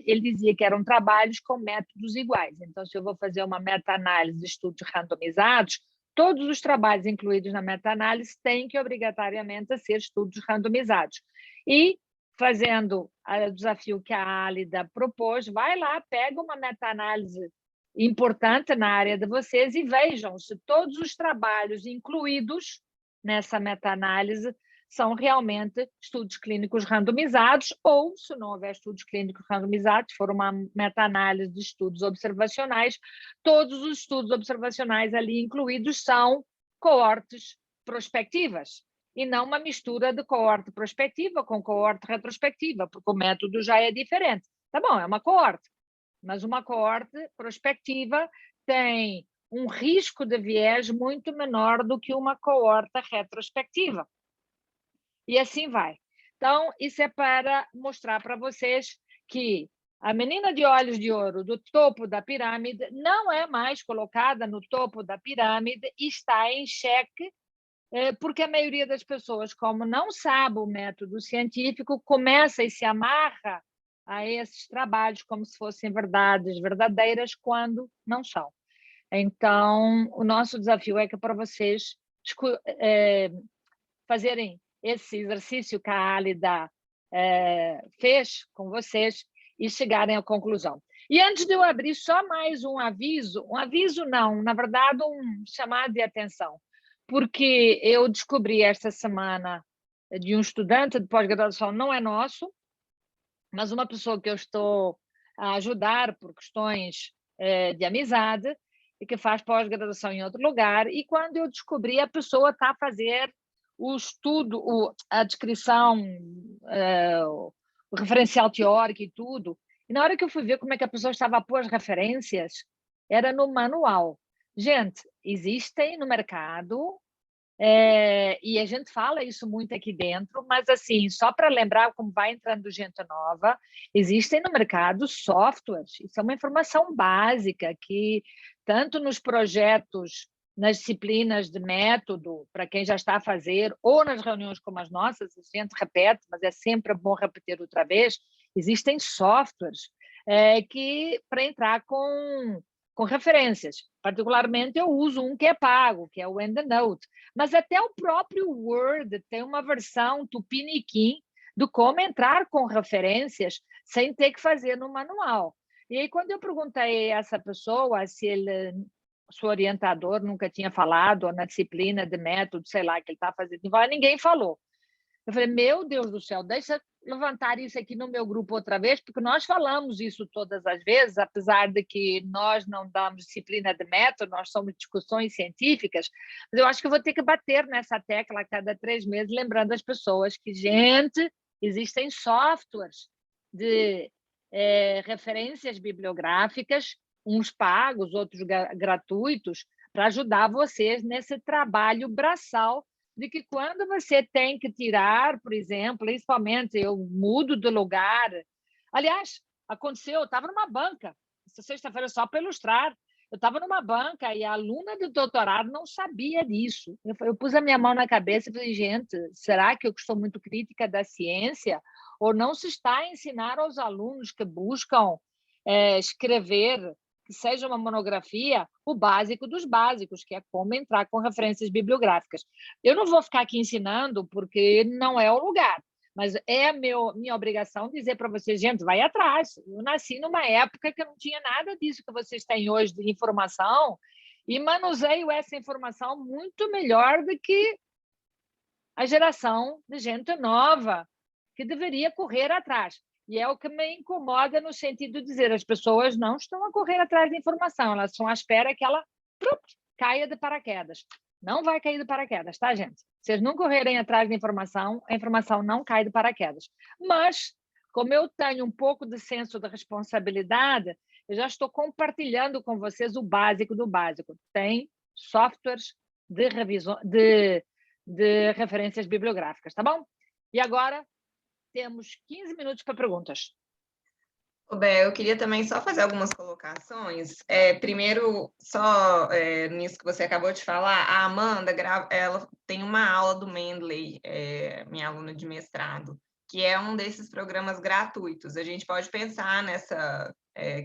ele dizia que eram trabalhos com métodos iguais. Então, se eu vou fazer uma meta-análise de estudos randomizados, todos os trabalhos incluídos na meta-análise têm que obrigatoriamente ser estudos randomizados. E, fazendo o desafio que a Álida propôs, vai lá, pega uma meta-análise importante na área de vocês e vejam se todos os trabalhos incluídos nessa meta-análise são realmente estudos clínicos randomizados, ou, se não houver estudos clínicos randomizados, for uma meta-análise de estudos observacionais, todos os estudos observacionais ali incluídos são coortes prospectivas, e não uma mistura de coorte prospectiva com coorte retrospectiva, porque o método já é diferente. Tá bom, é uma coorte, mas uma coorte prospectiva tem um risco de viés muito menor do que uma coorte retrospectiva. E assim vai. Então, isso é para mostrar para vocês que a menina de olhos de ouro do topo da pirâmide não é mais colocada no topo da pirâmide e está em xeque, porque a maioria das pessoas, como não sabe o método científico, começa e se amarra a esses trabalhos como se fossem verdades verdadeiras, quando não são. Então, o nosso desafio é que para vocês fazerem esse exercício que a Álida fez com vocês e chegarem à conclusão. E antes de eu abrir só mais um aviso não, na verdade um chamado de atenção, porque eu descobri esta semana de um estudante de pós-graduação, não é nosso, mas uma pessoa que eu estou a ajudar por questões de amizade e que faz pós-graduação em outro lugar, e quando eu descobri, a pessoa está a fazer o estudo, a descrição, o referencial teórico e tudo. E na hora que eu fui ver como é que a pessoa estava a pôr as referências, era no manual. Gente, existem no mercado, e a gente fala isso muito aqui dentro, mas assim, só para lembrar como vai entrando gente nova, existem no mercado softwares, isso é uma informação básica que tanto nos projetos, nas disciplinas de método, para quem já está a fazer, ou nas reuniões como as nossas, a gente repete, mas é sempre bom repetir outra vez, existem softwares que para entrar com referências. Particularmente, eu uso um que é pago, que é o EndNote, mas até o próprio Word tem uma versão tupiniquim do como entrar com referências sem ter que fazer no manual. E aí, quando eu perguntei a essa pessoa se seu orientador nunca tinha falado, ou na disciplina de método, sei lá, que ele está fazendo, ninguém falou. Eu falei, meu Deus do céu, deixa eu levantar isso aqui no meu grupo outra vez, porque nós falamos isso todas as vezes, apesar de que nós não damos disciplina de método, nós somos discussões científicas, mas eu acho que eu vou ter que bater nessa tecla a cada 3 meses, lembrando as pessoas que, gente, existem softwares de referências bibliográficas, uns pagos, outros gratuitos, para ajudar vocês nesse trabalho braçal de que quando você tem que tirar, por exemplo, principalmente eu mudo de lugar. Aliás, aconteceu, eu estava numa banca, essa sexta-feira só para ilustrar. Eu estava numa banca e a aluna do doutorado não sabia disso. Eu pus a minha mão na cabeça e falei, gente, será que eu sou muito crítica da ciência? Ou não se está a ensinar aos alunos que buscam escrever, que seja uma monografia, o básico dos básicos, que é como entrar com referências bibliográficas. Eu não vou ficar aqui ensinando, porque não é o lugar. Mas é minha obrigação dizer para vocês, gente, vai atrás. Eu nasci numa época que eu não tinha nada disso que vocês têm hoje de informação e manuseio essa informação muito melhor do que a geração de gente nova que deveria correr atrás. E é o que me incomoda no sentido de dizer, as pessoas não estão a correr atrás de informação, elas estão à espera que ela caia de paraquedas. Não vai cair de paraquedas, tá, gente? Se vocês não correrem atrás de informação, a informação não cai de paraquedas. Mas, como eu tenho um pouco de senso de responsabilidade, eu já estou compartilhando com vocês o básico do básico. Tem softwares de revisão, de referências bibliográficas, tá bom? E agora temos 15 minutos para perguntas. Bé, eu queria também só fazer algumas colocações. Primeiro, nisso que você acabou de falar, a Amanda ela tem uma aula do Mendeley, minha aluna de mestrado, que é um desses programas gratuitos. A gente pode pensar nessa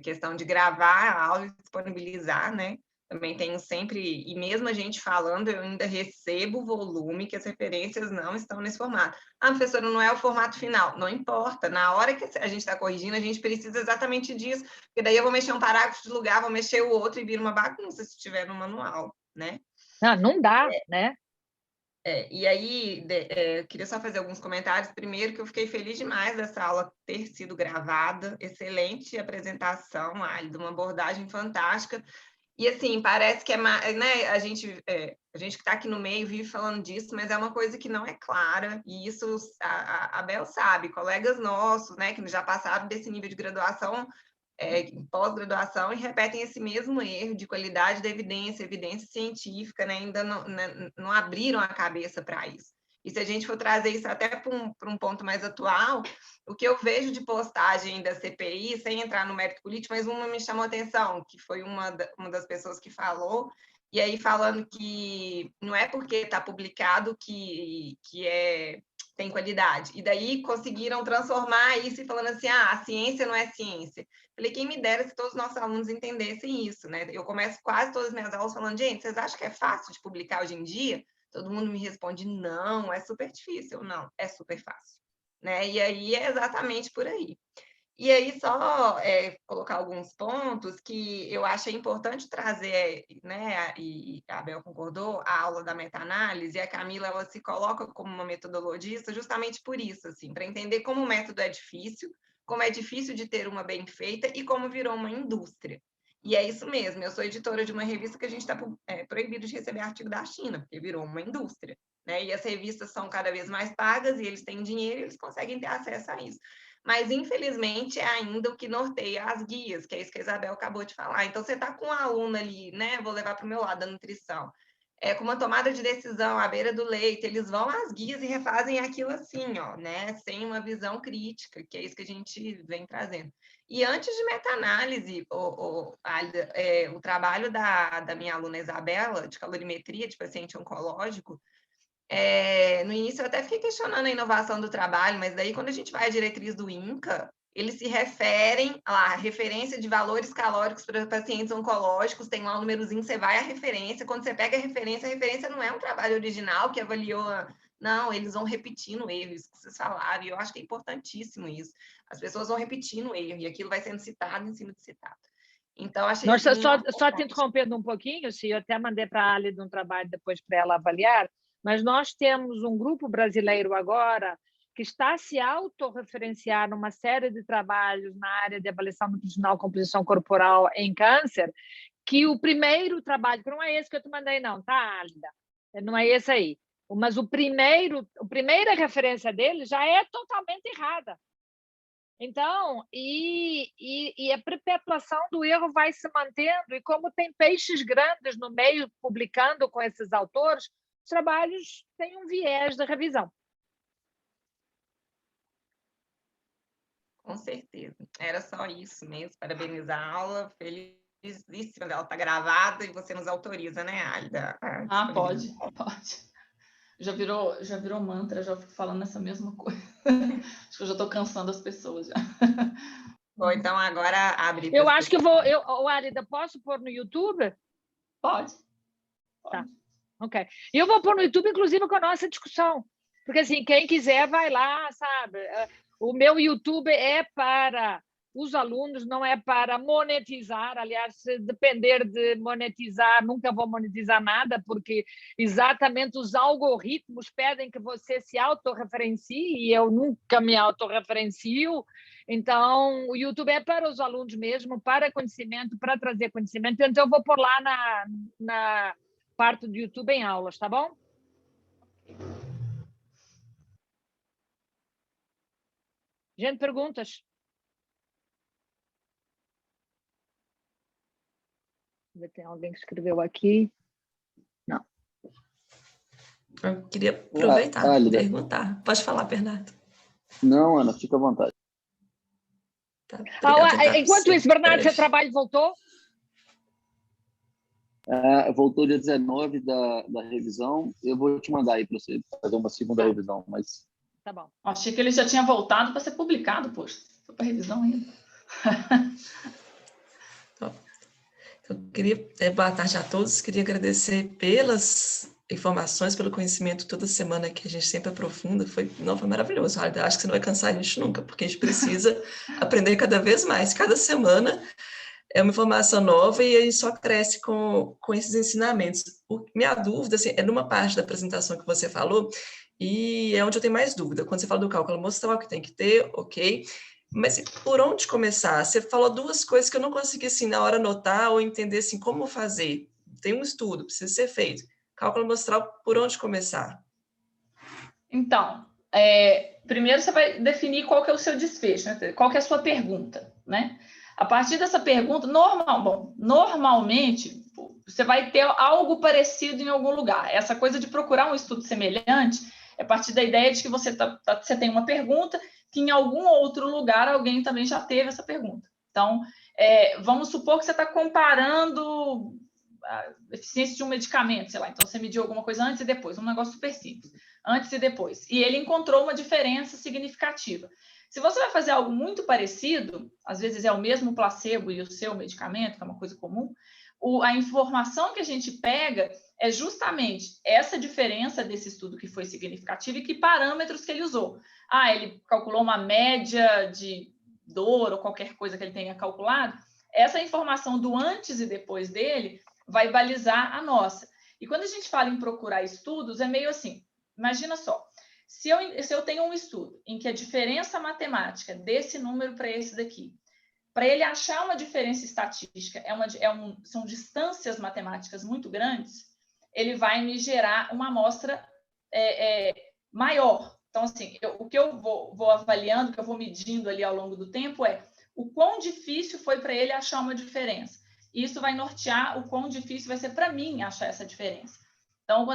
questão de gravar a aula e disponibilizar, né? Também tenho sempre, e mesmo a gente falando, eu ainda recebo o volume, que as referências não estão nesse formato. Ah, professora, não é o formato final. Não importa, na hora que a gente está corrigindo, a gente precisa exatamente disso, porque daí eu vou mexer um parágrafo de lugar, vou mexer o outro e vira uma bagunça se estiver no manual, né? Não dá, né? E aí, eu queria só fazer alguns comentários. Primeiro, que eu fiquei feliz demais dessa aula ter sido gravada, excelente apresentação, de uma abordagem fantástica. E, assim, parece que né, a gente que está aqui no meio vive falando disso, mas é uma coisa que não é clara, e isso a Bel sabe, colegas nossos, né, que já passaram desse nível de graduação, pós-graduação, e repetem esse mesmo erro de qualidade da evidência científica, né, ainda não abriram a cabeça para isso. E se a gente for trazer isso até para um ponto mais atual, o que eu vejo de postagem da CPI, sem entrar no mérito político, mas uma me chamou a atenção, que foi uma das pessoas que falou, e aí falando que não é porque está publicado que tem qualidade. E daí conseguiram transformar isso e falando assim, a ciência não é ciência. Falei, quem me dera se todos os nossos alunos entendessem isso, né? Eu começo quase todas as minhas aulas falando, gente, vocês acham que é fácil de publicar hoje em dia? Todo mundo me responde, não, é super difícil. Não, é super fácil. Né? E aí é exatamente por aí. E aí só colocar alguns pontos que eu achei importante trazer, né? E a Bel concordou, a aula da meta-análise, e a Camila ela se coloca como uma metodologista justamente por isso, assim, para entender como o método é difícil, como é difícil de ter uma bem feita e como virou uma indústria. E é isso mesmo, eu sou editora de uma revista que a gente está proibido de receber artigo da China, porque virou uma indústria, né? E as revistas são cada vez mais pagas e eles têm dinheiro e eles conseguem ter acesso a isso. Mas, infelizmente, é ainda o que norteia as guias, que é isso que a Isabel acabou de falar. Então, você está com um aluno ali, né? Vou levar para o meu lado da nutrição. Com uma tomada de decisão à beira do leite, eles vão às guias e refazem aquilo assim, ó, né? Sem uma visão crítica, que é isso que a gente vem trazendo. E antes de meta-análise, o trabalho da minha aluna Isabela, de calorimetria de paciente oncológico, no início eu até fiquei questionando a inovação do trabalho, mas daí quando a gente vai à diretriz do INCA, eles se referem à referência de valores calóricos para pacientes oncológicos, tem lá o númerozinho, você vai à referência, quando você pega a referência não é um trabalho original que avaliou, não, eles vão repetindo erros que vocês falaram, e eu acho que é importantíssimo isso. As pessoas vão repetindo erro, e aquilo vai sendo citado em cima de citado. Então, achei Nossa, assim, só te interrompendo um pouquinho, se eu até mandei para a Ali de um trabalho depois para ela avaliar, mas nós temos um grupo brasileiro agora que está a se autorreferenciar numa série de trabalhos na área de avaliação nutricional, composição corporal em câncer, que o primeiro trabalho, que não é esse que eu te mandei não, tá, Alida? Não é esse aí. Mas a primeira referência dele já é totalmente errada. Então, e a perpetuação do erro vai se mantendo, e como tem peixes grandes no meio publicando com esses autores, os trabalhos têm um viés de revisão. Com certeza. Era só isso mesmo. Parabenizar a aula. Felizíssima dela estar gravada e você nos autoriza, né, Álida? Ah, pode. Já virou mantra, já fico falando essa mesma coisa. Acho que eu já estou cansando as pessoas já. Bom, então agora abre. Eu acho que eu vou... Álida, posso pôr no YouTube? Pode. Tá. Ok. E eu vou pôr no YouTube, inclusive, com a nossa discussão. Porque, assim, quem quiser vai lá, sabe? O meu YouTube é para os alunos, não é para monetizar. Aliás, se depender de monetizar, nunca vou monetizar nada, porque exatamente os algoritmos pedem que você se autorreferencie, e eu nunca me autorreferencio. Então, o YouTube é para os alunos mesmo, para conhecimento, para trazer conhecimento. Então, eu vou pôr lá na parte do YouTube em aulas, tá bom? Gente, perguntas? Tem alguém que escreveu aqui? Não. Eu queria aproveitar e perguntar. Pode falar, Bernardo. Não, Ana, fica à vontade. Tá, obrigada, enquanto isso, Bernardo, seu trabalho voltou? Voltou dia 19 da revisão. Eu vou te mandar aí para você fazer uma segunda revisão, mas... Tá bom. Achei que ele já tinha voltado para ser publicado, poxa. Foi para revisão ainda. Eu queria, boa tarde a todos, queria agradecer pelas informações, pelo conhecimento toda semana que a gente sempre aprofunda, foi maravilhoso. Eu acho que você não vai cansar a gente nunca, porque a gente precisa aprender cada vez mais. Cada semana é uma informação nova e a gente só cresce com esses ensinamentos. Minha dúvida assim, é numa parte da apresentação que você falou, e é onde eu tenho mais dúvida. Quando você fala do cálculo amostral, que tem que ter, ok. Mas por onde começar? Você falou duas coisas que eu não consegui, assim, na hora anotar ou entender, assim, como fazer. Tem um estudo, precisa ser feito. Cálculo amostral, por onde começar? Então, primeiro você vai definir qual que é o seu desfecho, né? Qual que é a sua pergunta, né? A partir dessa pergunta, normalmente, você vai ter algo parecido em algum lugar. Essa coisa de procurar um estudo semelhante é a partir da ideia de que você tem uma pergunta que em algum outro lugar alguém também já teve essa pergunta. Então, vamos supor que você está comparando a eficiência de um medicamento, sei lá, então você mediu alguma coisa antes e depois, um negócio super simples, antes e depois, e ele encontrou uma diferença significativa. Se você vai fazer algo muito parecido, às vezes é o mesmo placebo e o seu medicamento, que é uma coisa comum, a informação que a gente pega é justamente essa diferença desse estudo que foi significativo e que parâmetros que ele usou. Ele calculou uma média de dor ou qualquer coisa que ele tenha calculado. Essa informação do antes e depois dele vai balizar a nossa. E quando a gente fala em procurar estudos, é meio assim, imagina só, se eu tenho um estudo em que a diferença matemática desse número para esse daqui, para ele achar uma diferença estatística, são distâncias matemáticas muito grandes, ele vai me gerar uma amostra maior. Então, assim, o que eu vou avaliando, o que eu vou medindo ali ao longo do tempo é o quão difícil foi para ele achar uma diferença. Isso vai nortear o quão difícil vai ser para mim achar essa diferença. Então,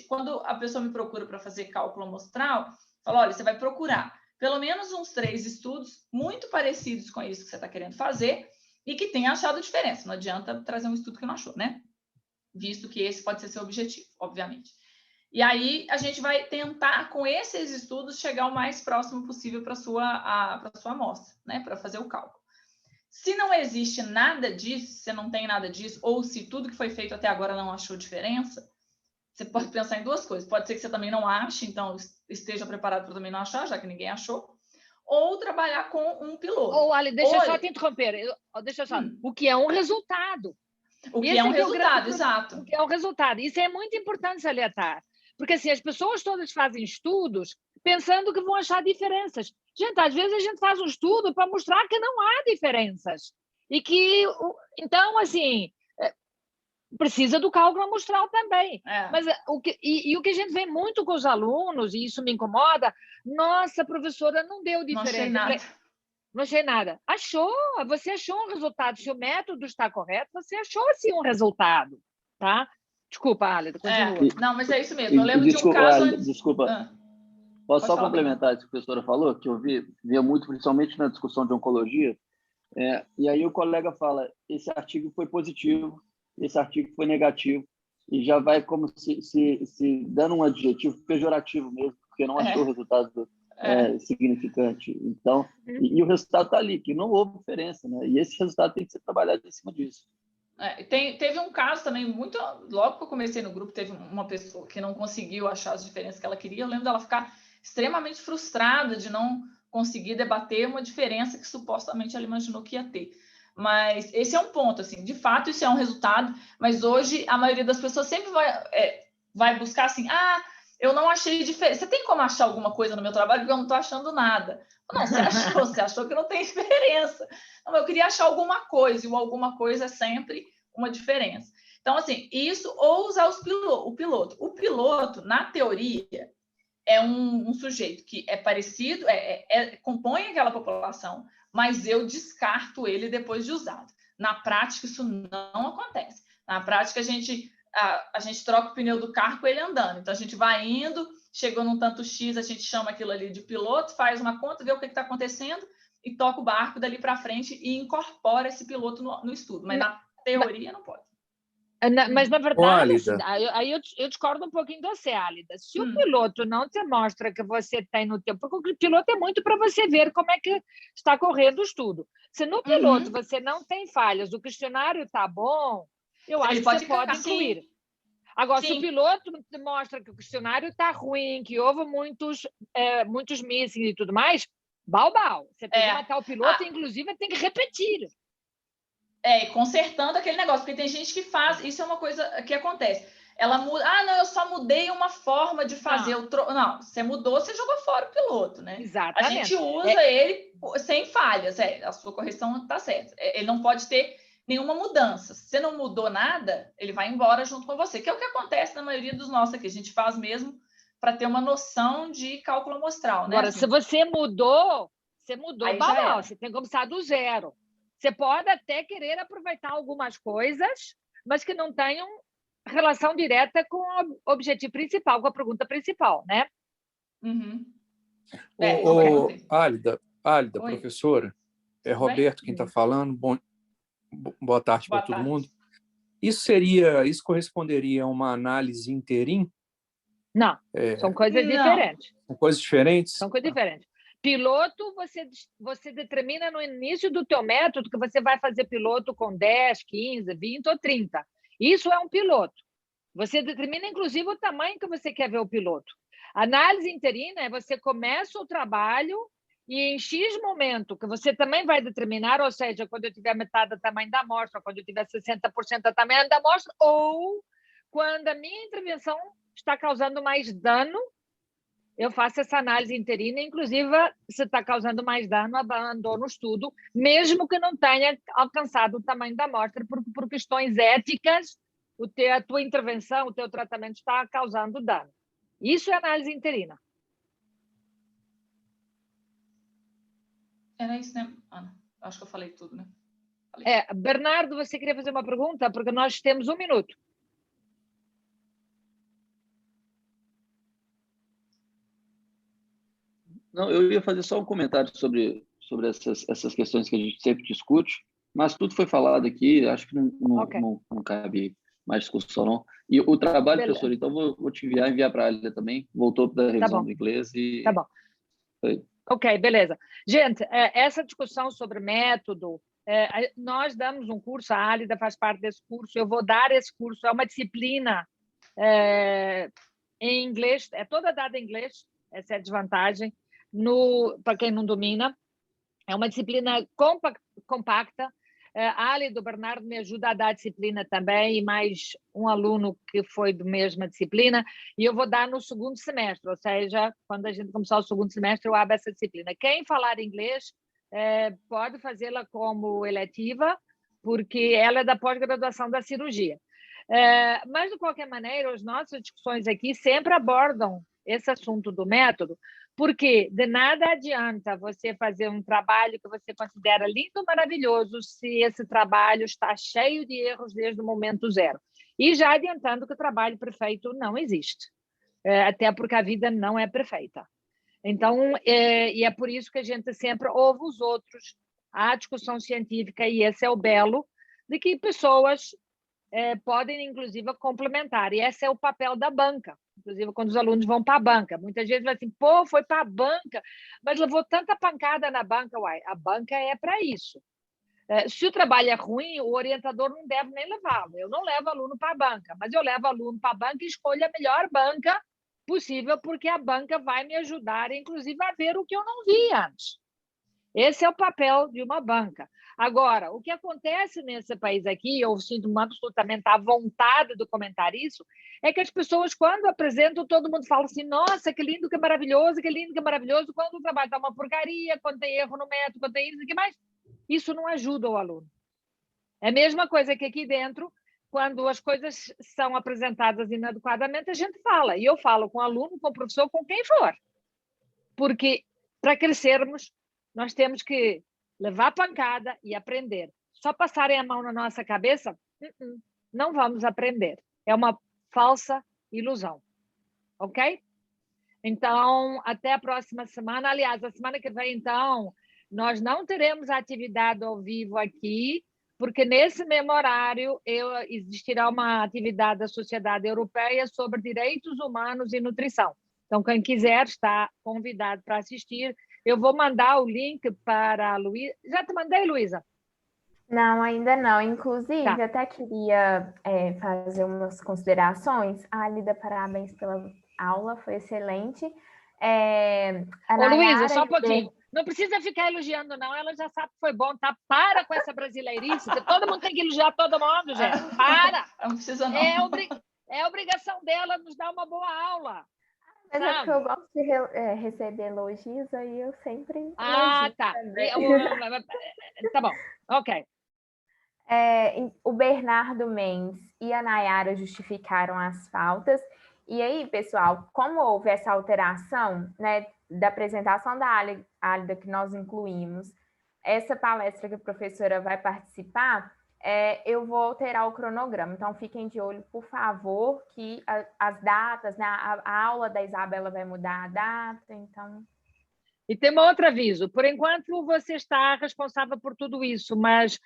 quando a pessoa me procura para fazer cálculo amostral, fala, olha, você vai procurar pelo menos uns 3 estudos muito parecidos com isso que você está querendo fazer e que tenha achado diferença. Não adianta trazer um estudo que não achou, né? Visto que esse pode ser seu objetivo, obviamente. E aí, a gente vai tentar, com esses estudos, chegar o mais próximo possível para a sua amostra, né? Para fazer o cálculo. Se não existe nada disso, se não tem nada disso, ou se tudo que foi feito até agora não achou diferença, você pode pensar em 2 coisas. Pode ser que você também não ache, então esteja preparado para também não achar, já que ninguém achou. Ou trabalhar com um piloto. Ali, deixa eu só te interromper. O que é um resultado? O que é um resultado, exato. O que é um resultado. Isso é muito importante salientar. Porque assim, as pessoas todas fazem estudos pensando que vão achar diferenças. Gente, às vezes a gente faz um estudo para mostrar que não há diferenças. E que, então, assim, precisa do cálculo amostral também. Mas o que a gente vê muito com os alunos, e isso me incomoda, nossa, professora, não deu diferença. Não achei nada. Você achou um resultado. Se o método está correto, você achou sim um resultado, tá? Desculpa, Álida, continua. Não, mas é isso mesmo. Eu lembro de um caso... Desculpa. Posso só falar, complementar isso que a professora falou, que eu via muito, principalmente na discussão de oncologia, e aí o colega fala, esse artigo foi positivo, esse artigo foi negativo, e já vai como se dando um adjetivo pejorativo mesmo, porque não achou o resultado significante. Então, e o resultado está ali, que não houve diferença, né? E esse resultado tem que ser trabalhado em cima disso. Teve um caso também, logo que eu comecei no grupo, teve uma pessoa que não conseguiu achar as diferenças que ela queria. Eu lembro dela ficar extremamente frustrada de não conseguir debater uma diferença que supostamente ela imaginou que ia ter. Mas esse é um ponto, assim, de fato isso é um resultado, mas hoje a maioria das pessoas sempre vai buscar assim, eu não achei diferença. Você tem como achar alguma coisa no meu trabalho? Porque eu não estou achando nada. Não, você achou que não tem diferença. Não, eu queria achar alguma coisa, e o alguma coisa é sempre uma diferença. Então, assim, isso ou usar o piloto. O piloto, na teoria, é um sujeito que é parecido, compõe aquela população, mas eu descarto ele depois de usado. Na prática, isso não acontece. Na prática, a gente troca o pneu do carro com ele andando. Então, a gente vai indo, chegou num tanto X, a gente chama aquilo ali de piloto, faz uma conta, vê o que está acontecendo e toca o barco dali para frente e incorpora esse piloto no estudo. Mas na teoria não pode. Mas, na verdade, aí eu discordo um pouquinho de você, Álida. Se o piloto não te mostra que você tem no tempo, porque o piloto é muito para você ver como é que está correndo o estudo. Se no piloto você não tem falhas, o questionário está bom, eu acho que você pode incluir. Agora, se o piloto te mostra que o questionário está ruim, que houve muitos missing e tudo mais, balbal. Você tem que matar o piloto e, inclusive, tem que repetir. Consertando aquele negócio, porque tem gente que faz, isso é uma coisa que acontece. Ela muda, não, eu só mudei uma forma de fazer não, você mudou, você jogou fora o piloto, né? Exatamente. A gente usa ele sem falhas, a sua correção está certa. Ele não pode ter nenhuma mudança. Se você não mudou nada, ele vai embora junto com você, que é o que acontece na maioria dos nossos aqui. A gente faz mesmo para ter uma noção de cálculo amostral, né? Agora, se você mudou balbal, você tem que começar do zero. Você pode até querer aproveitar algumas coisas, mas que não tenham relação direta com o objetivo principal, com a pergunta principal, né? Álida, professora, é Roberto quem está falando. Boa tarde para todo mundo. Isso corresponderia a uma análise interim? Não, são coisas diferentes. São coisas diferentes? São coisas diferentes. Piloto, você determina no início do teu método que você vai fazer piloto com 10, 15, 20 ou 30. Isso é um piloto. Você determina, inclusive, o tamanho que você quer ver o piloto. Análise interina é você começa o trabalho e em X momento, que você também vai determinar, ou seja, quando eu tiver metade do tamanho da amostra, quando eu tiver 60% do tamanho da amostra, ou quando a minha intervenção está causando mais dano, eu faço essa análise interina, inclusive, se está causando mais dano, abandono o estudo, mesmo que não tenha alcançado o tamanho da amostra, por questões éticas, a tua intervenção, o teu tratamento está causando dano. Isso é análise interina. Era isso, né, Ana? Acho que eu falei tudo, né? Bernardo, você queria fazer uma pergunta? Porque nós temos 1 minuto. Não, eu ia fazer só um comentário sobre essas questões que a gente sempre discute, mas tudo foi falado aqui, acho que não cabe mais discussão, não. E o trabalho, professor, então vou te enviar para a Álida também, voltou da revisão do inglês e... Tá bom. Ok, beleza. Gente, essa discussão sobre método, nós damos um curso, a Álida faz parte desse curso, eu vou dar esse curso, é uma disciplina em inglês, é toda dada em inglês, essa é a desvantagem, para quem não domina. É uma disciplina compacta. A Ali do Bernardo me ajuda a dar a disciplina também, e mais um aluno que foi da mesma disciplina, e eu vou dar no segundo semestre, ou seja, quando a gente começar o segundo semestre, eu abro essa disciplina. Quem falar inglês pode fazê-la como eletiva, porque ela é da pós-graduação da cirurgia. Mas, de qualquer maneira, as nossas discussões aqui sempre abordam esse assunto do método, porque de nada adianta você fazer um trabalho que você considera lindo, maravilhoso, se esse trabalho está cheio de erros desde o momento zero. E já adiantando que o trabalho perfeito não existe, até porque a vida não é perfeita. Então, e é por isso que a gente sempre ouve os outros, a discussão científica, e esse é o belo, de que pessoas podem, inclusive, complementar. E esse é o papel da banca. Inclusive, quando os alunos vão para a banca. Muitas vezes vai assim, pô, foi para a banca, mas levou tanta pancada na banca. Uai, a banca é para isso. Se o trabalho é ruim, o orientador não deve nem levá-lo. Eu não levo aluno para a banca, mas eu levo aluno para a banca e escolho a melhor banca possível, porque a banca vai me ajudar, inclusive, a ver o que eu não vi antes. Esse é o papel de uma banca. Agora, o que acontece nesse país aqui, eu sinto absolutamente a vontade de comentar isso, é que as pessoas, quando apresentam, todo mundo fala assim, nossa, que lindo, que maravilhoso, que lindo, que maravilhoso, quando o trabalho está uma porcaria, quando tem erro no método, quando tem isso, o que mais? Isso não ajuda o aluno. É a mesma coisa que aqui dentro, quando as coisas são apresentadas inadequadamente, a gente fala. E eu falo com o aluno, com o professor, com quem for. Porque, para crescermos, nós temos que levar pancada e aprender. Só passarem a mão na nossa cabeça, não vamos aprender. É uma falsa ilusão. Ok? Então, até a próxima semana. Aliás, a semana que vem, então, nós não teremos atividade ao vivo aqui, porque nesse mesmo horário existirá uma atividade da Sociedade Europeia sobre direitos humanos e nutrição. Então, quem quiser está convidado para assistir. Eu vou mandar o link para a Luísa. Já te mandei, Luísa? Não, ainda não. Inclusive, Tá. até queria fazer umas considerações. Álida, parabéns pela aula, foi excelente. Ô, Luísa, só um pouquinho. Não precisa ficar elogiando, não. Ela já sabe que foi bom, tá? Para com essa brasileirice. Todo mundo tem que elogiar todo mundo, gente. Para! Não precisa, não. É obrigação dela nos dar uma boa aula. Mas é porque eu gosto de receber elogios, aí eu sempre elogio tá. também. Tá bom, ok. O Bernardo Mendes e a Nayara justificaram as faltas. E aí, pessoal, como houve essa alteração, né, da apresentação da Álida que nós incluímos, essa palestra que a professora vai participar, eu vou alterar o cronograma. Então, fiquem de olho, por favor, que as datas, né, a aula da Isabela vai mudar a data, então... E tem um outro aviso. Por enquanto, você está responsável por tudo isso, mas,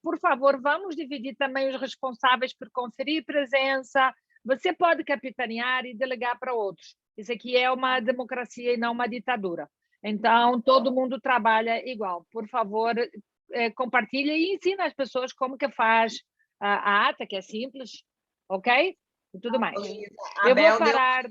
por favor, vamos dividir também os responsáveis por conferir presença. Você pode capitanear e delegar para outros. Isso aqui é uma democracia e não uma ditadura. Então, todo mundo trabalha igual. Por favor, compartilhe e ensine as pessoas como que faz a ata, que é simples, ok? E tudo mais. A Eu Bel vou parar...